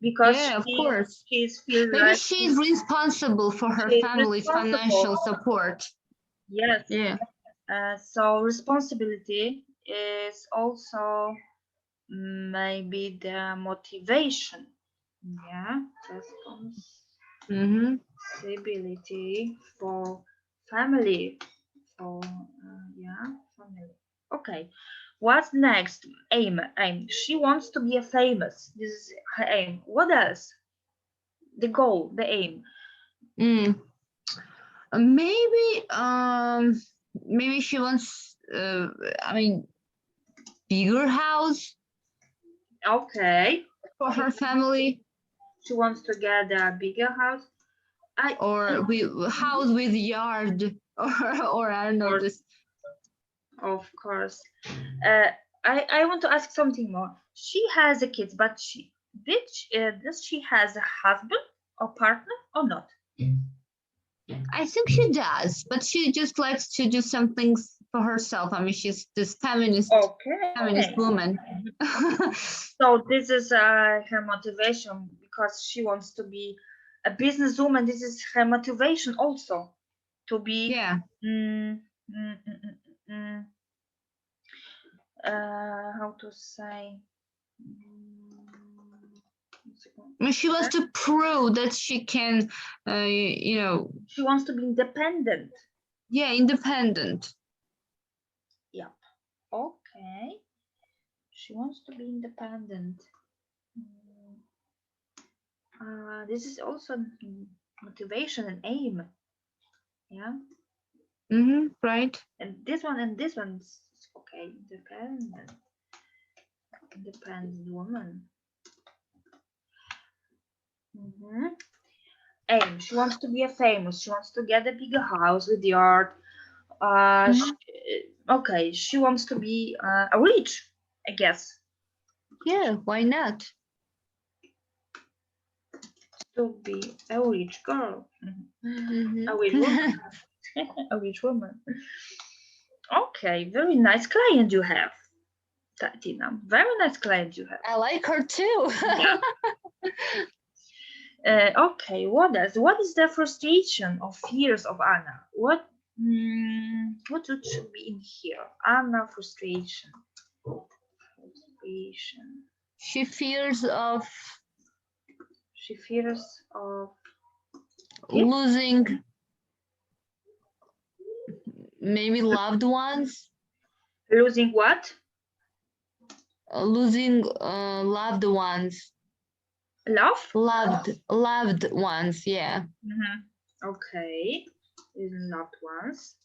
Because Yeah, of course. she's feel Maybe like she's responsible for her she's family's responsible. financial support. Yes. Yeah. So responsibility is also maybe the motivation. Yeah. Responsibility for family. For family. Okay. What's next? Aim. She wants to be a famous. This is her aim. What else? The goal, the aim. Maybe she wants I mean, bigger house Okay. for her family, She wants to get a bigger house. or house with yard, or I don't know this. Of course. I want to ask something more. She has a kid, but does she has a husband or partner or not? I think she does, but she just likes to do some things for herself. I mean, she's this feminist woman. So this is her motivation, because she wants to be a businesswoman. This is her motivation also, to be. Yeah. How to say? I mean, she wants to prove that she can, She wants to be independent. Yeah, independent. Yep. Okay. She wants to be independent. This is also motivation and aim. Yeah. Right. And this one's okay. Independent woman. Aim. She wants to be a famous. She wants to get a bigger house with yard. Okay. She wants to be a rich, I guess. Yeah. Why not? To be a rich girl. A rich woman. A rich woman. Okay, very nice client you have, Tina. Very nice client you have. I like her too. Okay, what else? What is the frustration or fears of Anna? What should be in here? Anna frustration. She fears of losing maybe loved ones. Losing what? Losing loved ones. Loved ones, yeah. Okay, loved ones.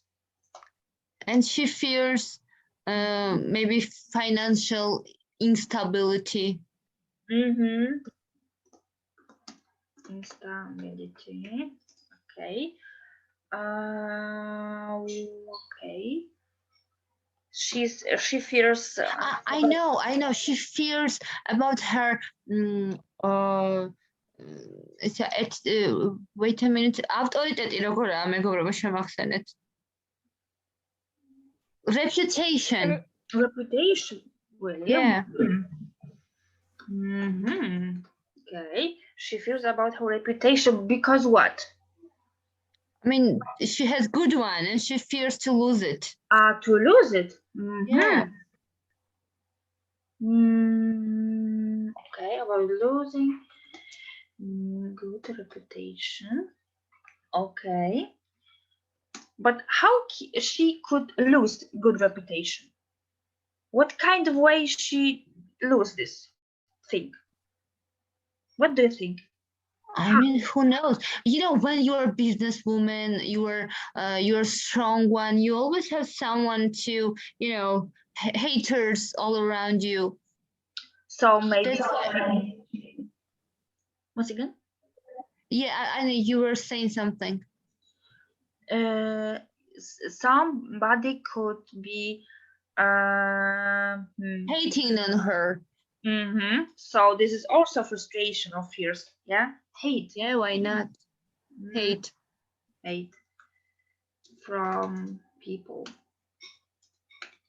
And she fears maybe financial instability. Instability. Okay. Okay. She fears. I know. She fears about her. Wait a minute. Reputation. Reputation. William. Yeah. Okay. She fears about her reputation because what? I mean, she has good one and she fears to lose it. To lose it. Yeah. Okay, about losing good reputation. Okay. But how she could lose good reputation? What kind of way she lose this thing? What do you think? I mean, who knows? You know, when you're a businesswoman, you're a strong one. You always have someone to, you know, haters all around you. So maybe. That's why. Once again. Yeah, I know you were saying something. Somebody could be hating on her. So this is also frustration or fears. Yeah, hate. Yeah, why not? Hate from people,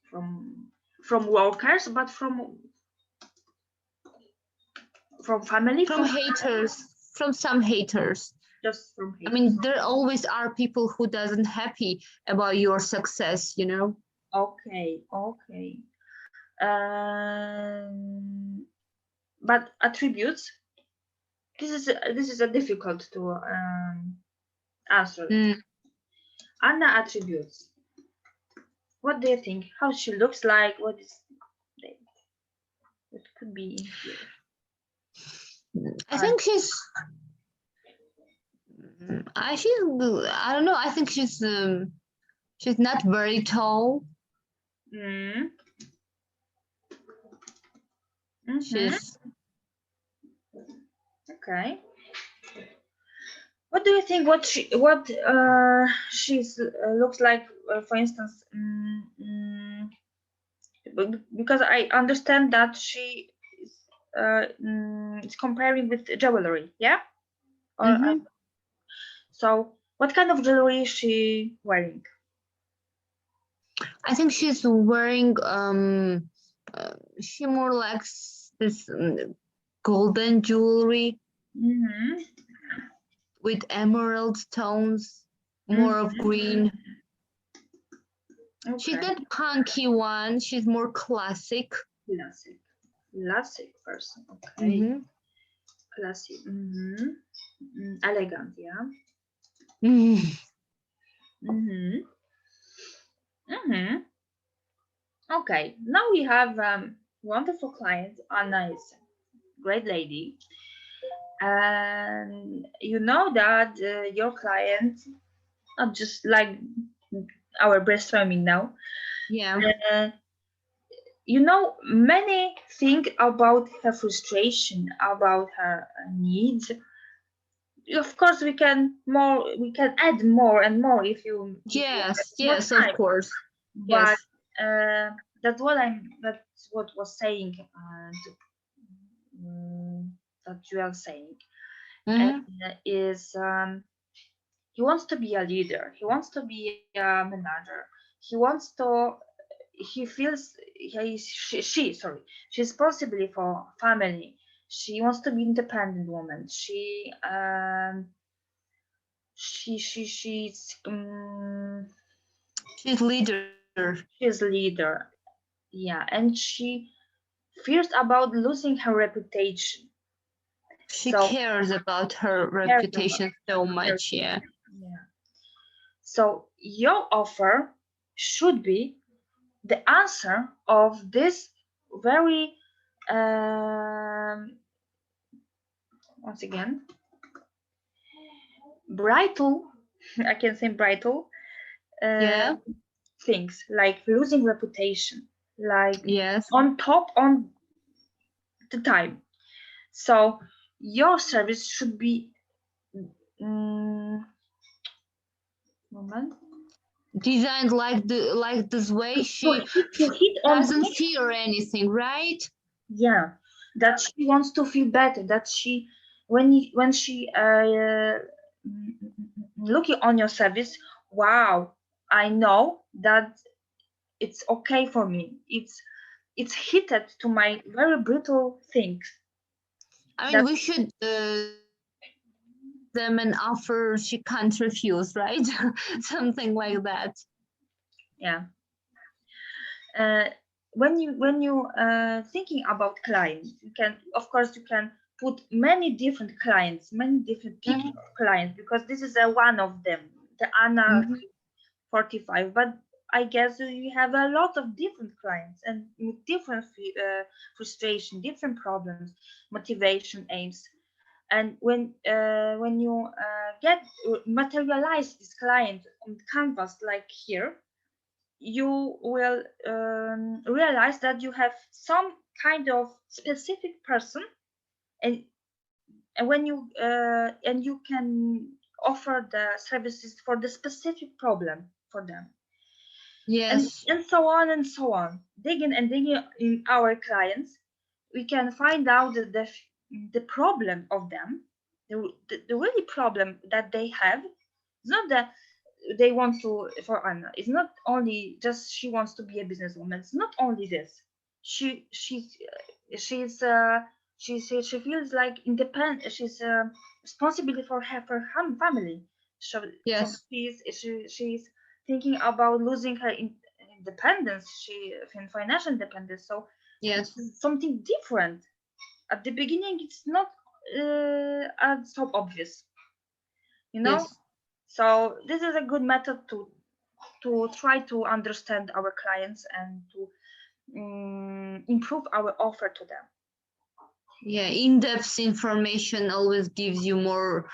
from workers, but from family, from haters, from some haters. Just from haters. I mean, there always are people who doesn't happy about your success, you know. Okay. But attributes. This is a difficult to answer. Anna attributes. What do you think? How she looks like? What could be in here? I think she's. I don't know. I think she's not very tall. She's okay. What do you think? What she's looks like? For instance, because I understand that she is comparing with jewelry, yeah. So, what kind of jewelry is she wearing? I think she's wearing she more likes this golden jewelry with emerald stones, more of green. Okay. She's not punky one. She's more classic. Classic person. Okay. Classic. Elegant, yeah. Okay, now we have wonderful client. Anna is a great lady, and you know that your client, not just like our brainstorming now. Yeah. You know, many think about her frustration, about her needs. Of course, we can add more and more if you. Yes, of course. But that's what was saying, and that you are saying is he wants to be a leader. He wants to be a manager. He feels she's possibly for family. She wants to be independent woman. She's leader. She's leader. Yeah, and she fears about losing her reputation. She cares about her reputation so much, yeah. So your offer should be the answer of this very once again bridal. I can say bridal. things like losing reputation, like Yes. on top on the time. So your service should be moment Designed like this way she to hit on doesn't fear anything, right? yeah, that she wants to feel better, that she when she looking on your service, wow, I know that it's okay for me, it's hitted to my very brutal things. I mean, we should them an offer she can't refuse, right? Something like that. Yeah. When you thinking about clients, you can, of course, you can put many different clients, many different picture of clients, because this is one of them, the Anna 45. But I guess you have a lot of different clients and with different frustration, different problems, motivation, aims. And when you get materialize this client on canvas like here, you will realize that you have some kind of specific person, and when you and you can offer the services for the specific problem for them. Yes. And so on and so on, digging and digging in our clients, we can find out the problem of them, the really problem that they have. It's not that they want to, for Anna, it's not only just she wants to be a businesswoman. It's not only this. She's she feels like independent. She's responsible for her family. So Yes. she's thinking about losing her independence. She in financial independence. So Yes. it's something different. At the beginning, it's not so obvious, you know. Yes. So this is a good method to try to understand our clients and to improve our offer to them. Yeah, in-depth information always gives you more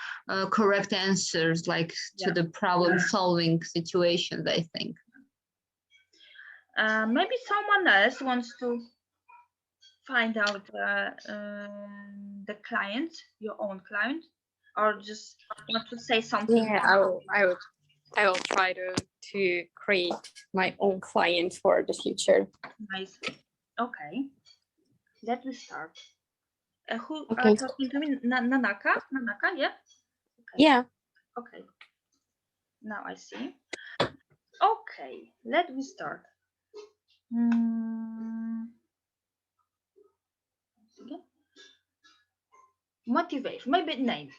correct answers, like to the problem-solving situations, I think. Maybe someone else wants to find out the client, your own client, or just want to say something. Yeah, I will try to create my own client for the future. Nice. Okay. Let me start. Who Okay. talking to me? Nanaka? Nanaka, yeah? Okay. Yeah. Okay. Now I see. Okay, let me start. Motivation, maybe name.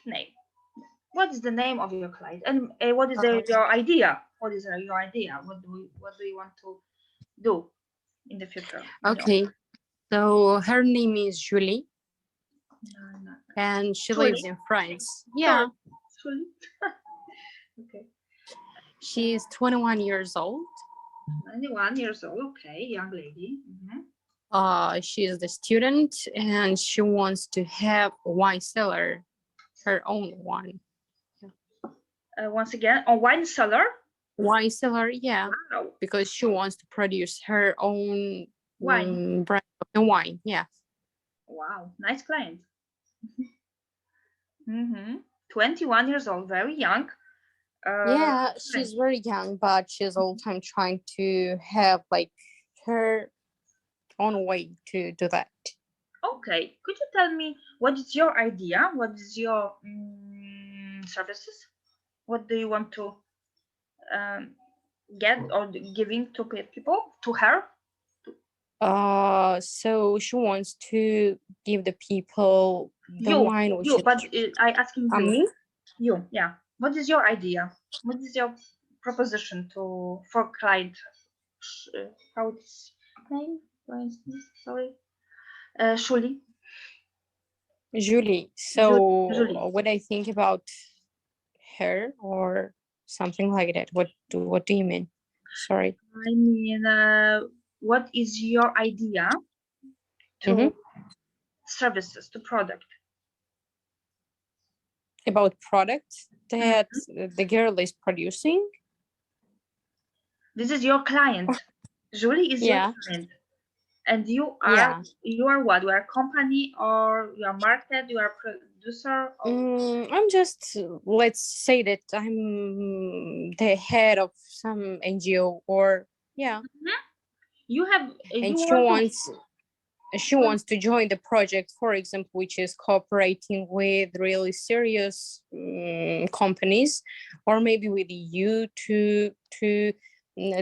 What is the name of your client, and what is your idea? What is your idea? What do you want to do in the future? Okay. So her name is Julie, and she lives in France. Yeah. Julie. Okay. She is 21 years old. 21 years old. Okay, young lady. She is the student, and she wants to have a wine cellar, her own one. Once again, a wine cellar. Wine cellar, yeah. Wow. Because she wants to produce her own wine. Brand of the wine. Yeah. Wow, nice client. 21 years old, very young. Yeah, she's very young, but she's all the time trying to have like her own way to do that. Okay, could you tell me what is your idea? What is your services? What do you want to get or giving to people, to her? So she wants to give the people the wine. Which but I asking you. Me? You, yeah. What is your idea? What is your proposition for client? How it's name? For instance, sorry. Julie. So Julie. what I think about her or something like that. What do you mean? Sorry. I mean, what is your idea to services, to product? About products that the girl is producing? This is your client. Julie is your Yeah. client. And you Yeah. are what? You are a company, or you are market, you are producer? Or... I'm just, let's say that I'm the head of some NGO, or yeah. You have, And you she wants to join the project, for example, which is cooperating with really serious companies, or maybe with you to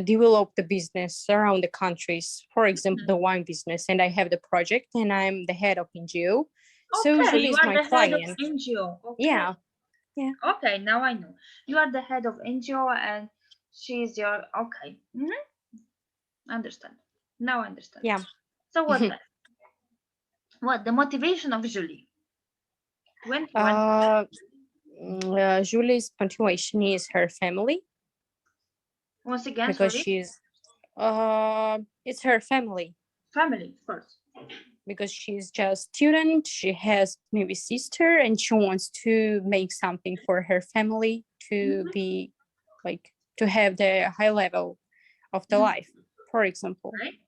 develop the business around the countries, for example, the wine business. And I have the project, and I'm the head of NGO. So Okay, Julie you is are my the head of client. NGO. Okay. Yeah. Yeah. Okay, now I know. You are the head of NGO, and she's your, okay. Understand. Now I understand. Yeah. So what next? What the motivation of Julie? When Julie's motivation is her family, once again, because sorry, she's it's her family, family first. because she's just student. She has maybe sister, and she wants to make something for her family to be like, to have the high level of the life, for example. Right.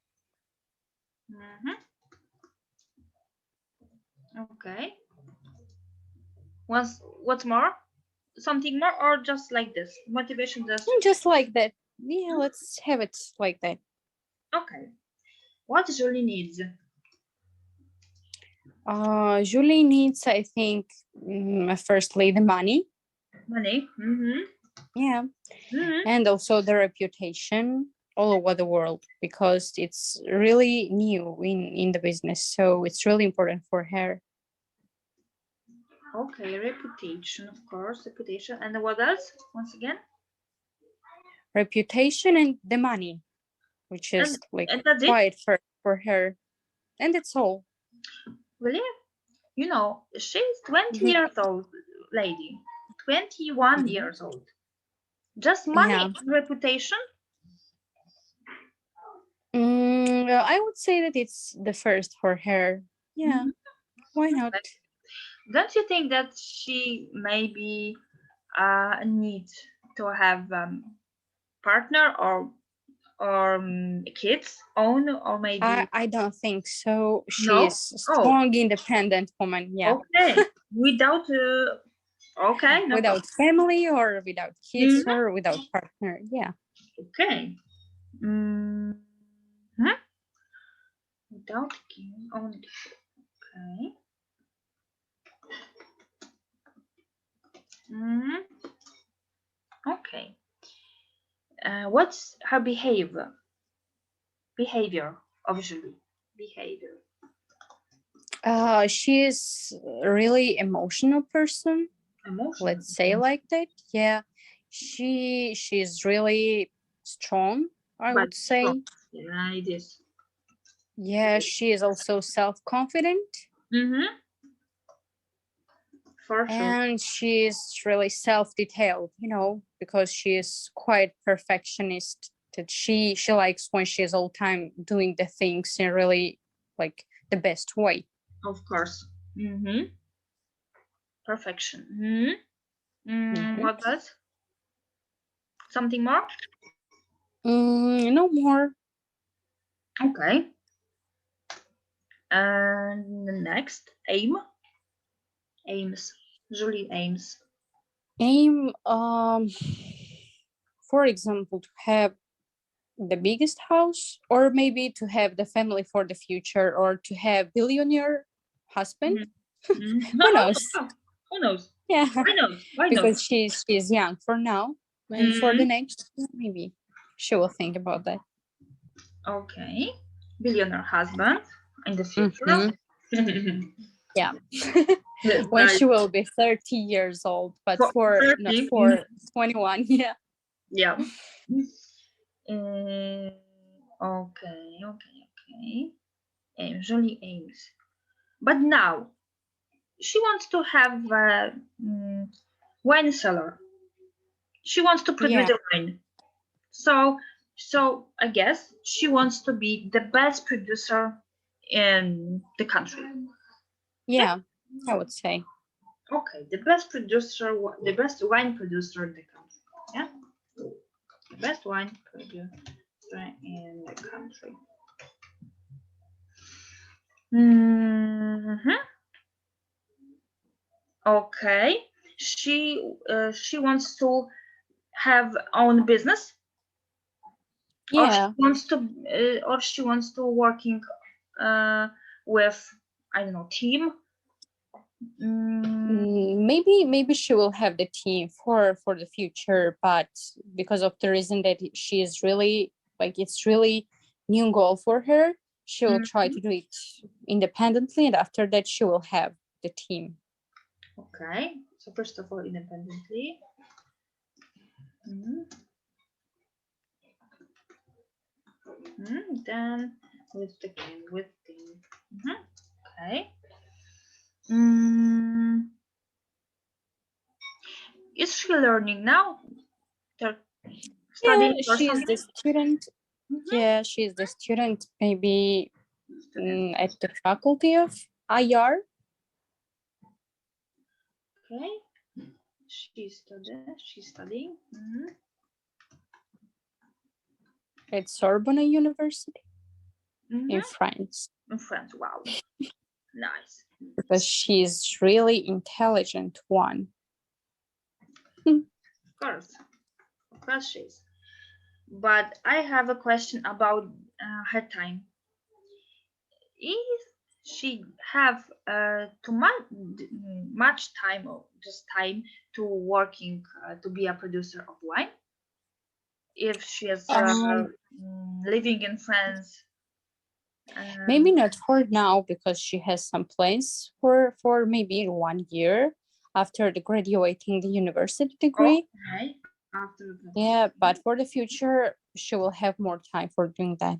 Okay. What's more? Something more, or just like this? Motivation Just like that. Yeah, let's have it like that. Okay. What Julie needs? Julie needs, I think, firstly the money. Money. Yeah. And also the reputation all over the world, because it's really new in the business. So it's really important for her. Okay, reputation, of course, reputation. And what else? Once again? Reputation and the money, which is and that's it? quite for her. And that's all. Really? You know, she's 20 years old lady, 21 years old. Just money and reputation? I would say that it's the first for her. Yeah. Why not? Don't you think that she maybe needs to have partner or kids own, or maybe I don't think so. She no? is a strong, independent woman. Yeah. Okay. Without okay, no without family, or without kids, or without partner. Yeah. Okay. Without giving only. Okay. Okay. What's her behavior? Behavior, obviously. Behavior. She is a really emotional person. Emotional. Let's say like that. Yeah. She's really strong, I would say. Yeah, it is. Yeah, she is also self-confident. For sure. And she's really self-detailed, because she is quite perfectionist. That she likes when she's all time doing the things in really like the best way. Of course. Perfection. What else? Something more? No more. Okay. And next, aims. Julie aims. For example, to have the biggest house, or maybe to have the family for the future, or to have billionaire husband. Who knows? Who knows? Yeah. Why because she's young for now, and for the next, maybe she will think about that. Okay. Billionaire husband in the future. Yeah. When she will be 30 years old, but not for 21. Yeah. Yeah. Okay. Julie aims. But now she wants to have a wine cellar. She wants to produce the wine. So I guess she wants to be the best producer in the country. Yeah, I would say. Okay, the best producer, the best wine producer in the country. Yeah. best wine producer in the country. Okay, she wants to have own business. Yeah. Or she wants to working with, I don't know, team. Maybe she will have the team for the future, but because of the reason that she is really like it's really new goal for her, she will try to do it independently, and after that she will have the team. Okay, so first of all, independently. Then with the team. Okay. Is she learning now? Yeah, she is the student. Yeah, she is the student, maybe at the faculty of IR. Okay, she's studying. At Sorbonne University in France. In France, wow, nice. Because she's really intelligent one. Of course she is. But I have a question about her time. Is she have too much time, or just time to working to be a producer of wine? If she is living in France, maybe not for now, because she has some plans for maybe 1 year after the graduating the university degree. Okay. Yeah, but for the future she will have more time for doing that.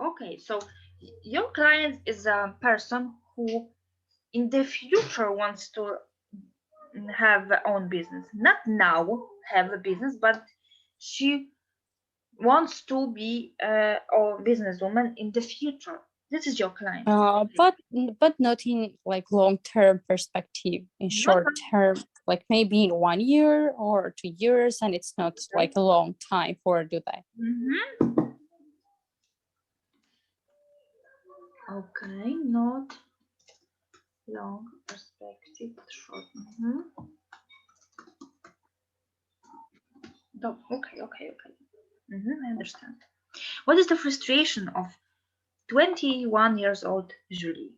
Okay, so your client is a person who in the future wants to have their own business, not now have a business, but she wants to be a businesswoman in the future. This is your client. But not in like long-term perspective, in short term, like maybe in 1 year or 2 years, and it's not like a long time for do that. Okay, not long perspective, but short. Okay. I understand. What is the frustration of 21 years old Julie?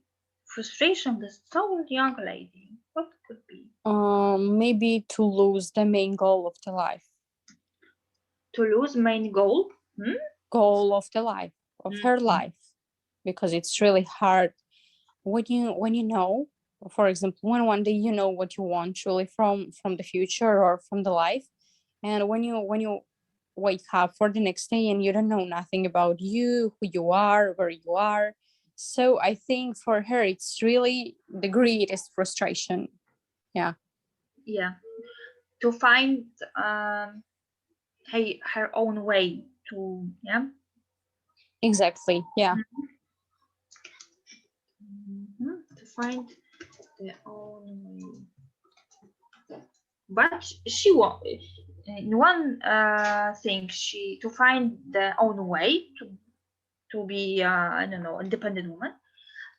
Frustration of this so young lady. What could be? Maybe to lose the main goal of the life. To lose main goal? Goal of the life, of her life, because it's really hard when you know, for example, when one day you know what you want truly from the future or from the life, and when you wake up for the next day and you don't know nothing about you, who you are, where you are. So I think for her it's really the greatest frustration. Yeah, to find her own way to exactly. Yeah. To find their own way. But she won't. In one thing, she to find their own way to be I don't know, independent woman,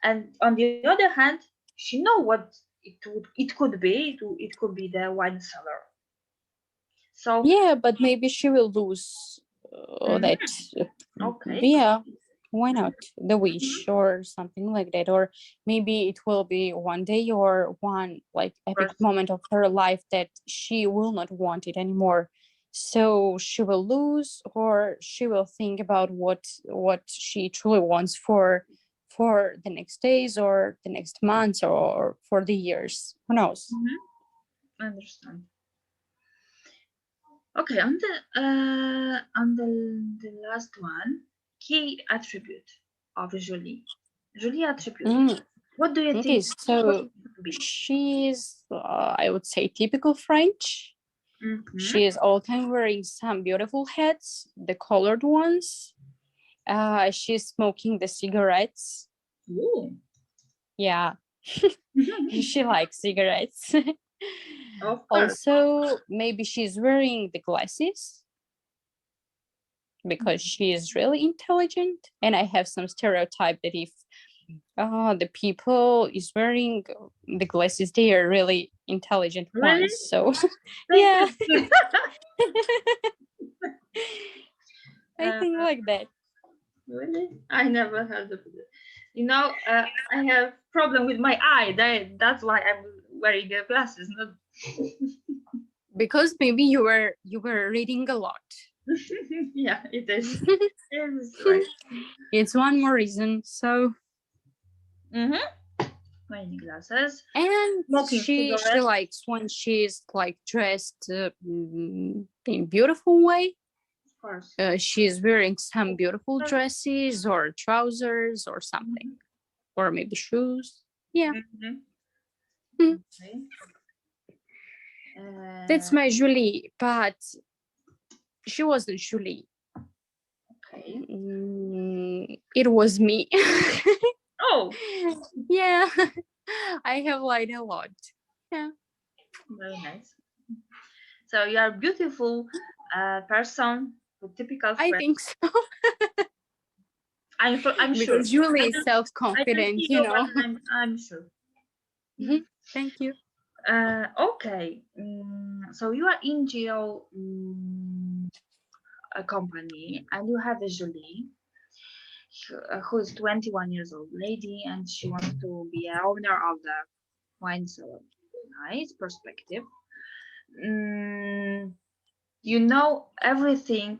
and on the other hand, she know what it could be. It could be the wine cellar. So yeah, but maybe she will lose that. Okay. Yeah, why not? The wish or something like that, or maybe it will be one day or one like epic moment of her life that she will not want it anymore. So she will lose, or she will think about what she truly wants for the next days or the next months or for the years. Who knows? I understand. Okay, on the last one, key attribute of Julie. Julie attribute. What do you think? Okay, so she's I would say typical French. She is all time wearing some beautiful hats, the colored ones. She's smoking the cigarettes. Ooh. Yeah, She likes cigarettes. Of course. Also, maybe she's wearing the glasses because she is really intelligent. And I have some stereotype that if the people is wearing the glasses, they are really intelligent Really? ones. So Thank yeah, you. I think like that. Really? I never heard of it. You know, I have problem with my eye. That's why I'm wearing the glasses. Not Because maybe you were reading a lot. yeah, it is. It is right. It's one more reason. So Wearing glasses. and Smoking she cigarettes. likes when she's like dressed in beautiful way. Of course. She's wearing some beautiful dresses or trousers or something, or maybe shoes. Yeah. Okay. That's my Julie, but she wasn't Julie. Okay. It was me. Oh, Yeah. I have lied a lot. Yeah. very nice. So you are a beautiful person with typical I friend. think so. I'm sure. Because Julie I is can self-confident, see you you, know. but I'm sure. Thank you. Okay. So you are in jail a company, and you have a Julie who is 21 years old lady, and she wants to be an owner of the wine cellar. Nice perspective. You know everything,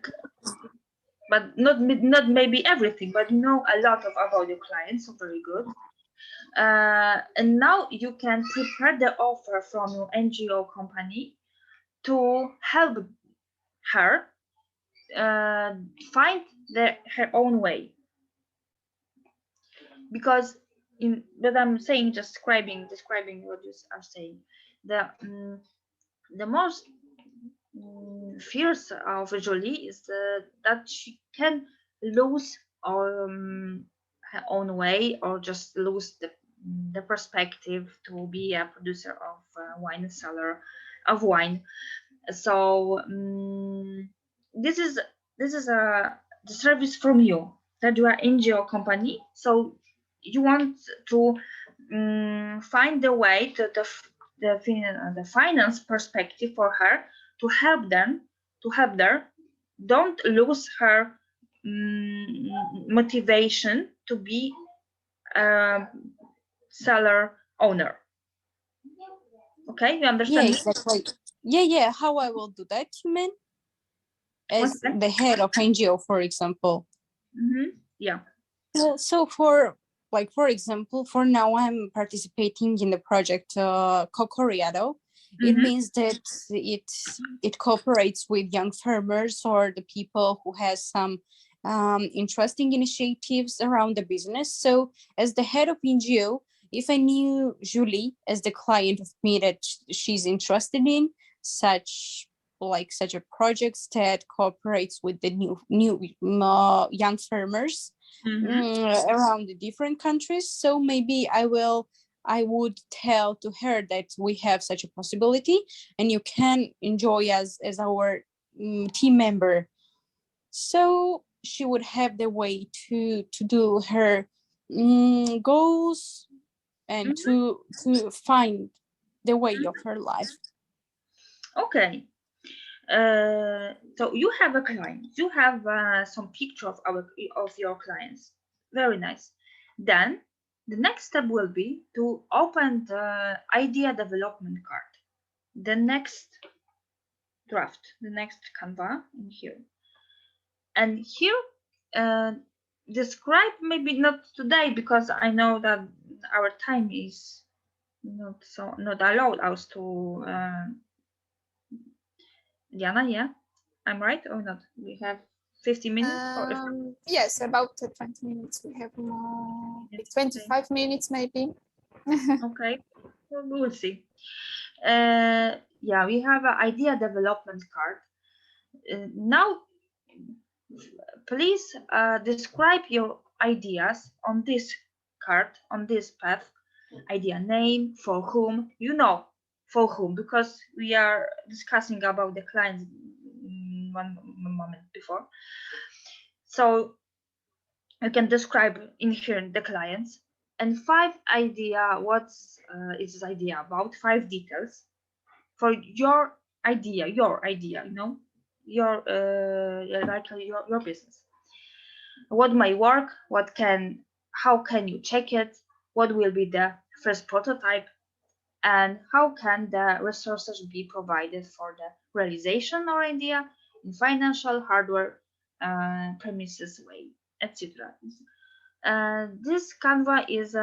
but not maybe everything, but you know a lot about your clients. So very good. And now you can prepare the offer from your NGO company to help her find her own way. Because in what I'm saying, just describing what you are saying, the most fears of Jolie is that she can lose her own way, or just lose the perspective to be a producer of wine cellar of wine. So this is the service from you, that you are NGO company. So you want to find the way to the finance perspective for her, to help her don't lose her motivation to be a seller owner. Okay, you Yeah, understand? exactly. Yeah. How I will do that, you mean? As Okay. the head of NGO, for example. Yeah. Well, so for example, for now I'm participating in the project Cocoriado. It means that it cooperates with young farmers or the people who has some interesting initiatives around the business. So as the head of NGO, if I knew Julie as the client of me that she's interested in such a projects that cooperates with the new young farmers around the different countries. So maybe I would tell to her that we have such a possibility and you can enjoy us as our team member. So she would have the way to do her goals and to find the way of her life. Okay. So you have a client. You have some picture of your clients. Very nice. Then the next step will be to open the idea development card. The next draft, the next Canva in here. And here, describe, maybe not today, because I know that our time is not allowed us to. Diana, yeah, I'm right or not? We have 50 minutes. Yes, about 20 minutes. We have more, 25 minutes maybe. Okay, well, we will see. Yeah, we have an idea development card. Now, please describe your ideas on this card, on this path. idea name, for whom, for whom, because we are discussing about the clients one moment before. So you can describe in here the clients, and 5 idea, is this idea about, 5 details for your idea, your business. What may work, how can you check it, what will be the first prototype, and how can the resources be provided for the realization or idea in financial, hardware, premises way, etc. This Canva is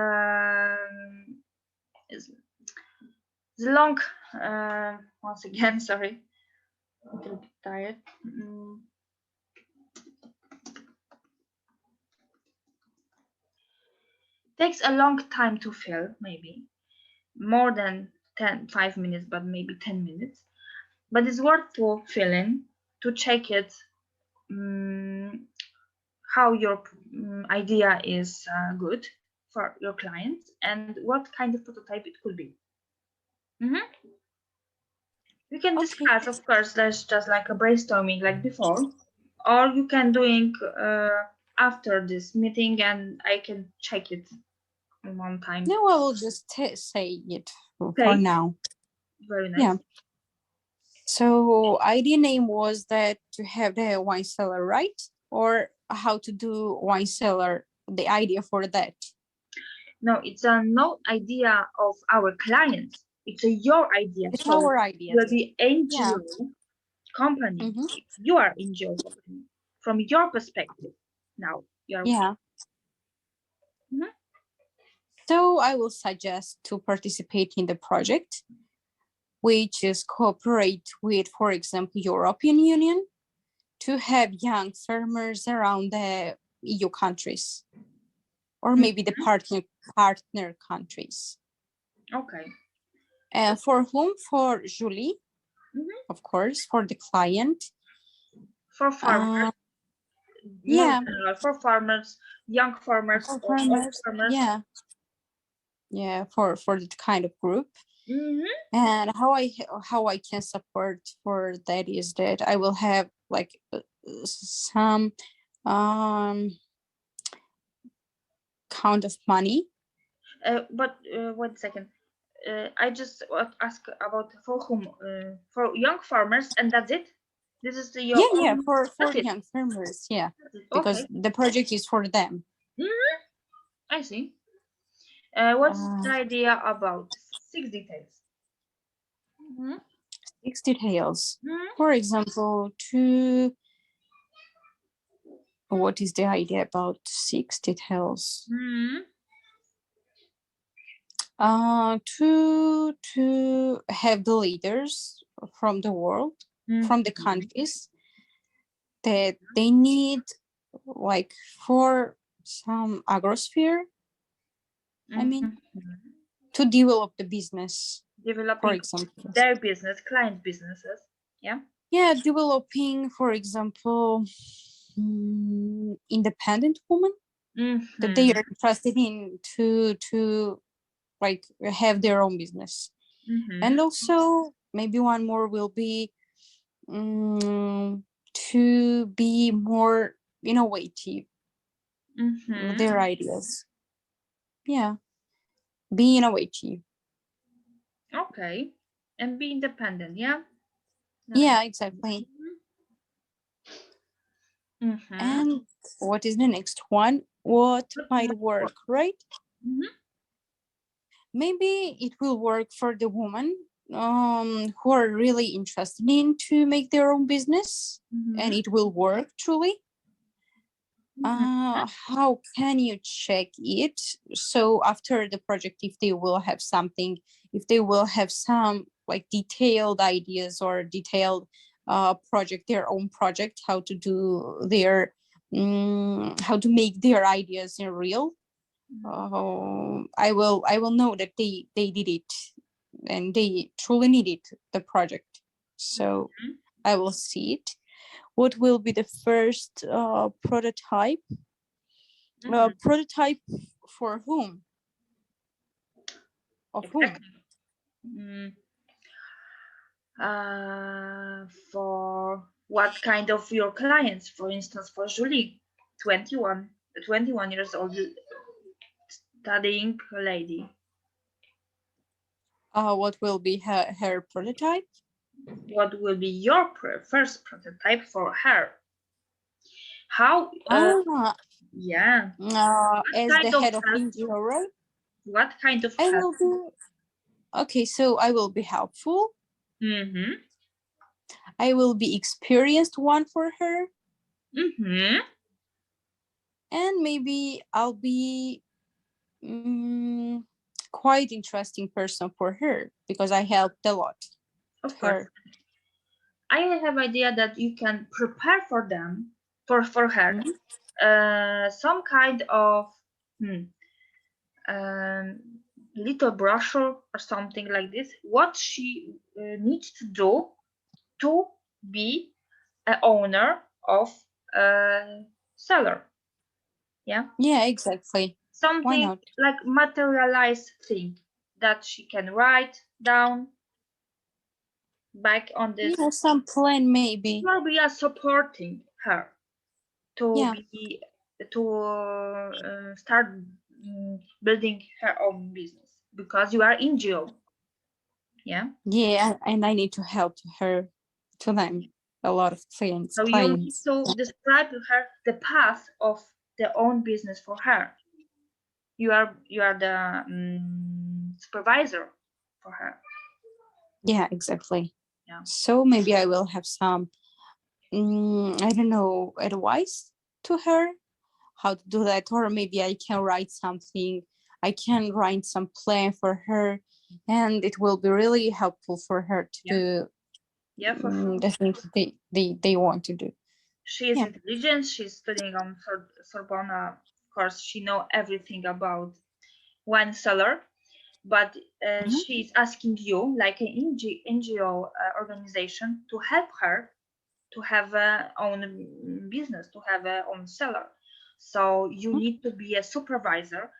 long. Once again, sorry, a little bit tired. Takes a long time to fill, maybe more than 5 minutes, but maybe 10 minutes. But it's worth to fill in, to check it, how your idea is good for your clients, and what kind of prototype it could be. We can discuss, of course, there's just like a brainstorming like before, or you can doing after this meeting, and I can check it in one time. No, I will just say it for Okay. now. Very nice. Yeah. So idea name was that to have the wine cellar, right? Or how to do wine cellar, the idea for that. No, it's no idea of our clients. It's your idea. It's so our idea. Will be NGO company. You are NGO company from your perspective. Now you're So I will suggest to participate in the project, which is cooperate with, for example, European Union, to have young farmers around the EU countries, or maybe the partner countries. Okay. For whom? For Julie, of course, for the client. For farmers. For farmers, young farmers, for farmers. Yeah, for that kind of group. And how I can support for that is that I will have like some count of money. But 1 second. I just ask about for whom? For young farmers, and that's it. This is the for young farmers. Yeah, because the project is for them. I see. What's the idea about 6 details? 6 details. For example, what is the idea about 6 details? To have the leaders from the world, from the countries, that they need like for some agrosphere, I mean, to develop the business. Developing, for example, their business, client businesses. Yeah, developing, for example, independent women that they are interested in to like have their own business. And also maybe one more will be to be more innovative, their ideas. Yeah, be innovative. Okay, and be independent. Yeah. Yeah, exactly. And what is the next one? What might work, right? Maybe it will work for the woman who are really interested in to make their own business, and it will work truly. How can you check it? So after the project, if they will have something, if they will have some like detailed ideas or detailed project, their own project, how to do their how to make their ideas in real, I will know that they did it and they truly needed the project. So I will see it. What will be the first prototype? Prototype for whom? Of whom? Exactly. For what kind of your clients? For instance, for Julie, 21 years old, studying lady. What will be her prototype? What will be your first prototype for her? How? Yeah. As kind the of head of help? NGO, right? What kind of I help? will be okay. So I will be helpful. Mm-hmm. I will be experienced one for her, Mm-hmm. and maybe I'll be quite interesting person for her because I helped a lot Of her. course. I have idea that you can prepare for them, for her, some kind of little brochure or something like this. What she needs to do to be an owner of a seller. Yeah. Yeah, exactly. Why Something not? like materialized thing that she can write down back on this. Yeah, some plan maybe. Well, we are supporting her to Yeah. be start building her own business because you are NGO. Yeah. Yeah, and I need to help her to them a lot of clients. So you need to describe to her the path of the own business for her. You are the supervisor for her. Yeah, exactly. Yeah. So maybe I will have some I don't know, advice to her how to do that, or maybe I can write something. I can write some plan for her, and it will be really helpful for her to do for sure. the things they want to do. She is intelligent. She's studying on Sorbonne. Of course, she know everything about wine cellar, but she's asking you, like an NGO organization, to help her to have her own business, to have her own cellar. So you need to be a supervisor,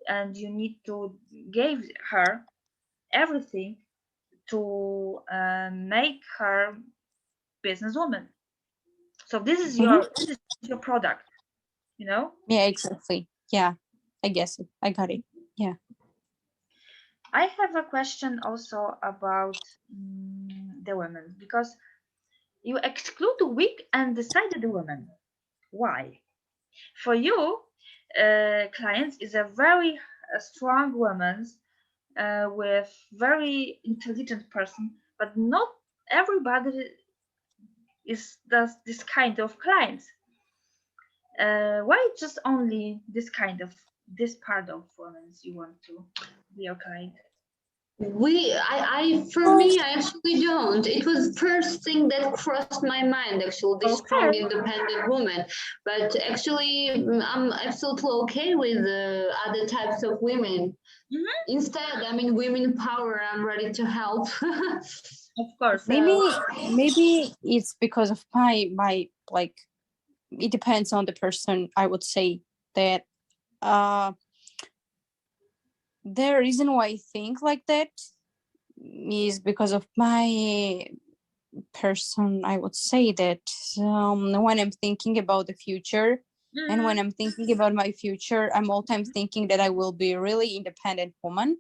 and you need to give her everything to make her businesswoman. So this is your product, you know? Yeah, exactly. Yeah, I guess it. I got it. Yeah. I have a question also about the women, because you exclude the weak and decided women. Why? For you, clients is a very strong woman with very intelligent person, but not everybody does this kind of clients. Why just only this part of women you want to be your client? For me, I actually don't. It was first thing that crossed my mind, actually, this strong, independent woman. But actually, I'm absolutely okay with other types of women. Instead, I mean, women power, I'm ready to help. Of course. Maybe it's because of my like, it depends on the person. I would say that the reason why I think like that is because of my person. I would say that when I'm thinking about the future and when I'm thinking about my future, I'm all time thinking that I will be a really independent woman.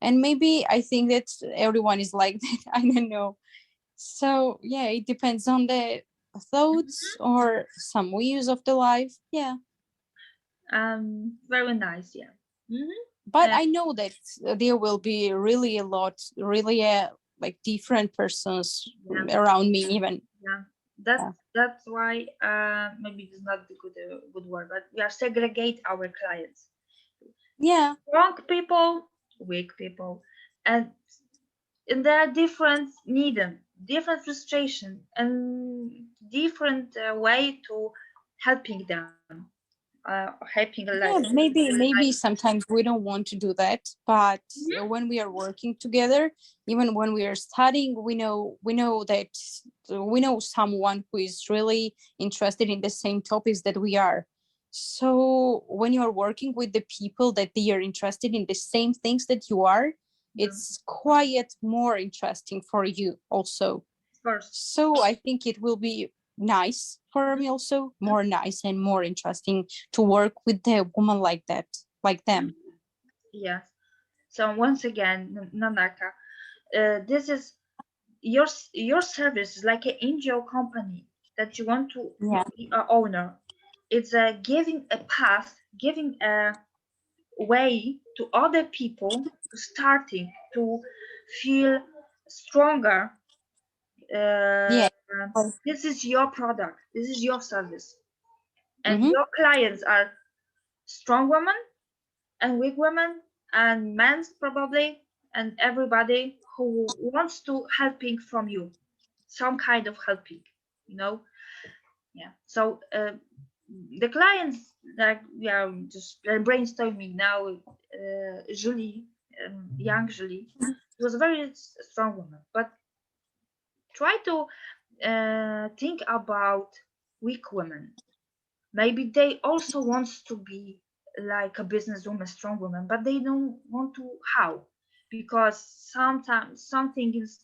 And maybe I think that everyone is like that. I don't know. So yeah, it depends on the thoughts or some views of the life. Yeah. Very nice. Yeah. But I know that there will be really a lot, really like different persons around me even. Yeah. That's why maybe it's not the good word, but we are segregate our clients. Yeah. Strong people, weak people, and there are different needs, different frustration, and different way to helping them. Yeah, maybe sometimes we don't want to do that, but when we are working together, even when we are studying, we know that we know someone who is really interested in the same topics that we are. So when you are working with the people that they are interested in the same things that you are, it's quite more interesting for you also. Of course. So I think it will be nice for me also, more nice and more interesting to work with a woman like that, like them. Yes. So once again, Nanaka, this is your service is like an NGO company that you want to be an owner. It's giving a path, giving a way to other people to starting to feel stronger. This is your product. This is your service, and your clients are strong women and weak women and men probably, and everybody who wants to helping from you, some kind of helping, you know. Yeah. So the clients that we are just brainstorming now, Julie, young Julie, was a very strong woman, but try to think about weak women. Maybe they also wants to be like a businesswoman, strong woman, but they don't want to how, because sometimes something is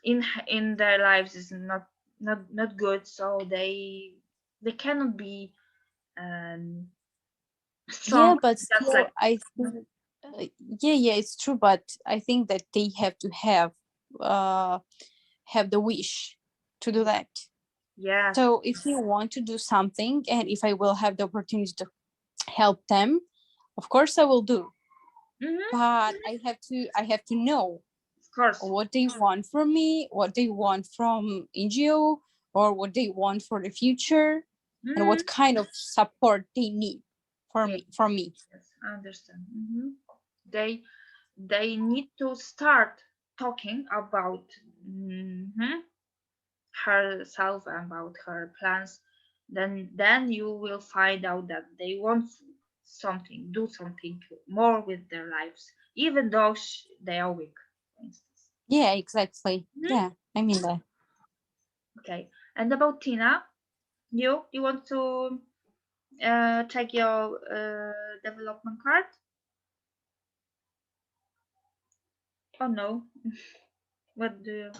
in their lives is not good, so they cannot be strong. Yeah, but just still, like I think, yeah, it's true. But I think that they have to have the wish to do that. yeah. So if you want to do something, and if I will have the opportunity to help them, of course I will do. But I have to know, of course, what they want from me, what they want from NGO, or what they want for the future, and what kind of support they need from me. Yes, I understand. They need to start talking about herself and about her plans. Then you will find out that they want something, do something more with their lives, even though they are weak, for instance. Yeah, exactly. Yeah, I mean that. Okay. And about Tina, you want to check your development card? Oh no. How do you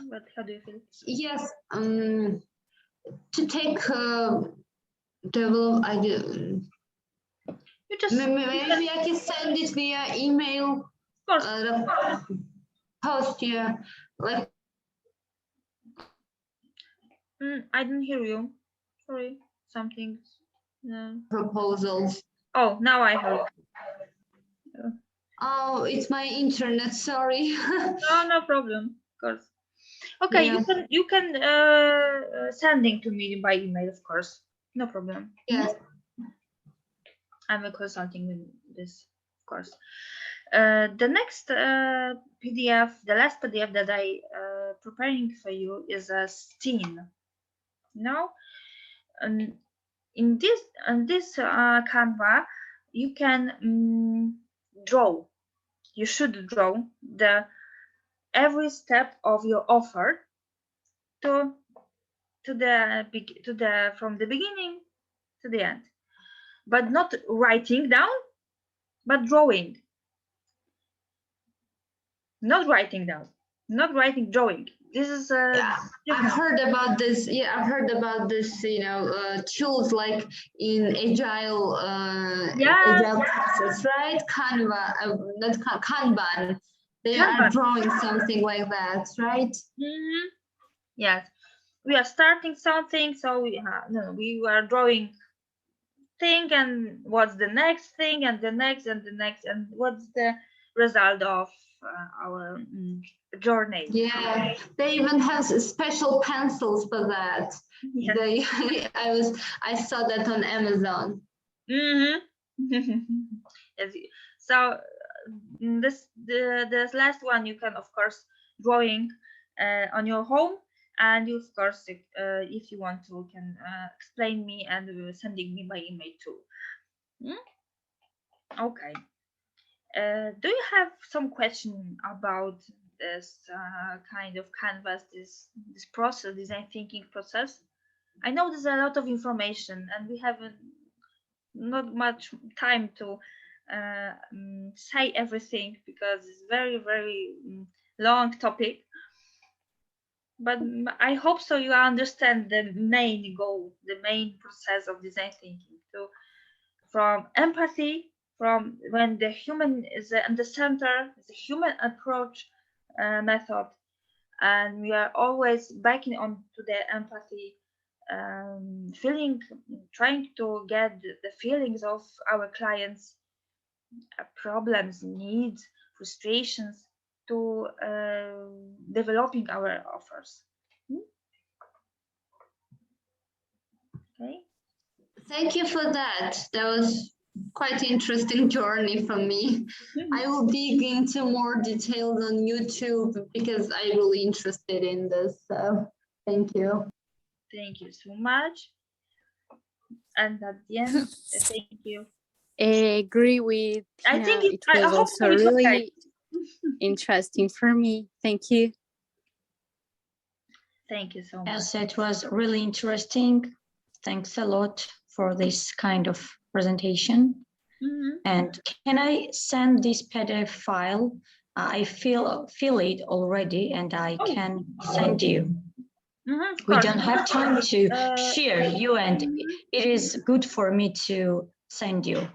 feel? Yes, to take develop, I do. You just Maybe I can send it via email. Of course. Post, yeah, like. I didn't hear you. Sorry, something. Proposals. Oh, now I heard. Oh, it's my internet. Sorry. No problem. Of course. Okay, Yeah. you can sending to me by email, of course. No problem. Yes. I'm consulting with this, of course. The next PDF, the last PDF that I preparing for you is a scene. No, and in this Canva, you can draw. You should draw every step of your offer to the from the beginning to the end, but not writing down, but drawing. Not writing down, not writing, drawing. This is I've heard about this. Yeah, I've heard about this. Tools like in agile agile process, right? Canva, not Kanban. They are drawing something like that, right? Yes, we are starting something, so we are drawing thing, and what's the next thing, and the next, and the next, and what's the result of our journey. Yeah, they even have special pencils for that. Yes. I saw that on Amazon. So this last one you can of course drawing on your home, and you of course if you want to can explain me and sending me by email too. Okay. Do you have some question about this kind of canvas, this process, design thinking process? I know there's a lot of information, and we haven't not much time to say everything because it's very long topic. But I hope so you understand the main goal, the main process of design thinking. So from empathy, from when the human is in the center, the human approach method, and we are always backing on to the empathy, feeling, trying to get the feelings of our clients, problems, needs, frustrations, to developing our offers. Okay. Thank you for that. That was quite interesting journey for me. I will dig into more details on YouTube because I'm really interested in this. So thank you. Thank you so much. And at the end, thank you. I agree with I Tina. think It I was hope also it's really okay. interesting for me. Thank you. Thank you so much. Yes, it was really interesting. Thanks a lot for this kind of presentation. And can I send this PDF file? I feel it already, and I can send you. We don't have time to share you, and it is good for me to send you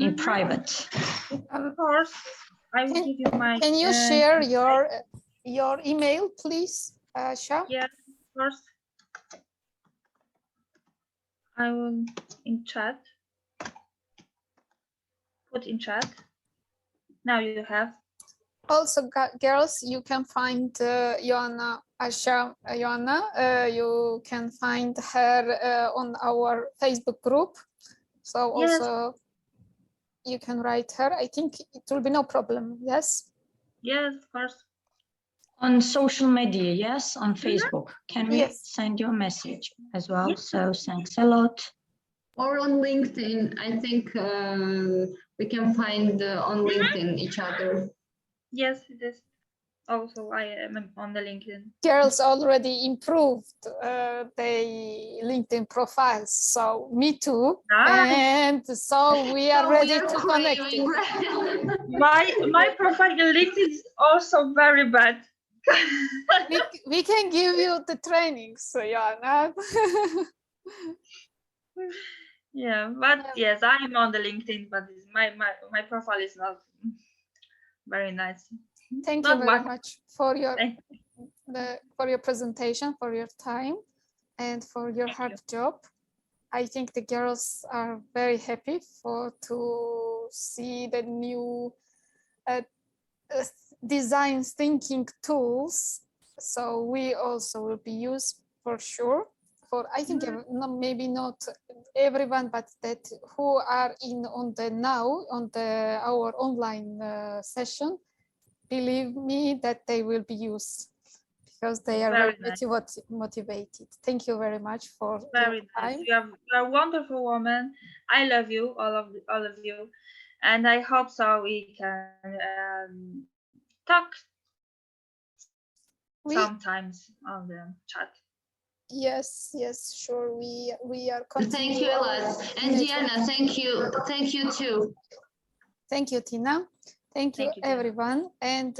in private. Of course, I will give you my. Can you share your email, please, Asha? Yeah, of course. I will in chat. Put in chat. Now you have. Also, girls, you can find Joanna, Asha, Joanna. You can find her on our Facebook group. So Yes. also you can write her. I think it will be no problem. Yes. Yes, of course. On social media, yes, on Facebook. Can we send you a message as well? Yes. So thanks a lot. Or on LinkedIn, I think we can find on LinkedIn each other. Yes, it is. Also, I am on the LinkedIn. Girls already improved their LinkedIn profiles, so me too. And so we are ready to connect. My profile in LinkedIn is also very bad. we can give you the trainings, Joanna. Yeah, but yes, I am on the LinkedIn, but my profile is not very nice. Thank you very much for your presentation, for your time, and for your hard job. I think the girls are very happy to see the new design thinking tools. So we also will be used for sure. For I think maybe not everyone, but that who are on our online session, believe me that they will be used because they are very motivated. Thank you very much for your time. You are a wonderful woman. I love you, all of you, and I hope so we can talk sometimes on the chat. Yes, sure. We are continuing. Thank you, Elas. And Diana, thank you too. Thank you, Tina. Thank you, everyone. And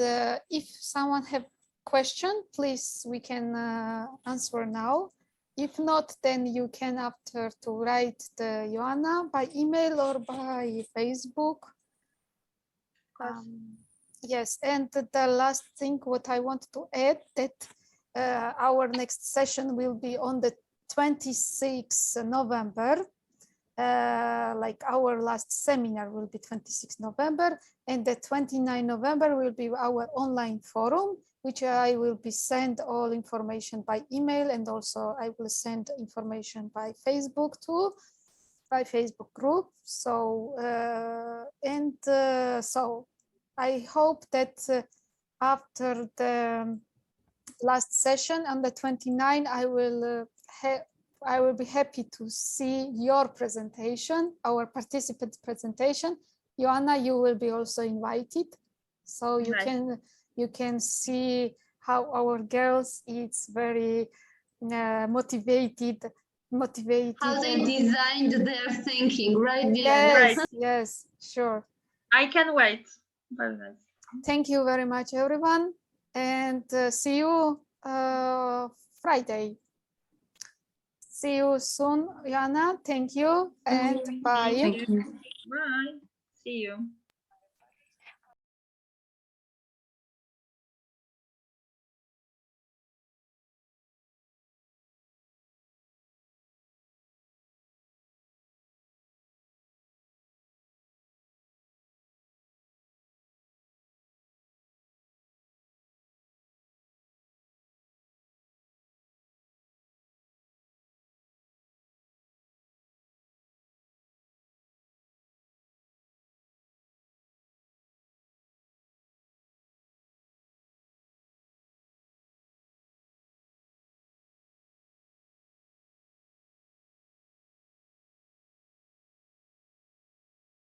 if someone have question, please, we can answer now. If not, then you can after to write the Joanna by email or by Facebook. Yes, and the last thing what I want to add that our next session will be on the 26th November. Like our last seminar will be 26 November, and the 29 November will be our online forum, which I will be send all information by email, and also I will send information by Facebook too, by Facebook group. So so I hope that after the last session on the 29, I will be happy to see your presentation, our participant presentation. Joanna, you will be also invited, so you can see how our girls is very motivated. How they designed their thinking, right? Yes, yes, sure. I can wait. Very nice. Thank you very much, everyone. And see you Friday. See you soon, Joanna. Thank you and bye. Thank you. Bye. See you.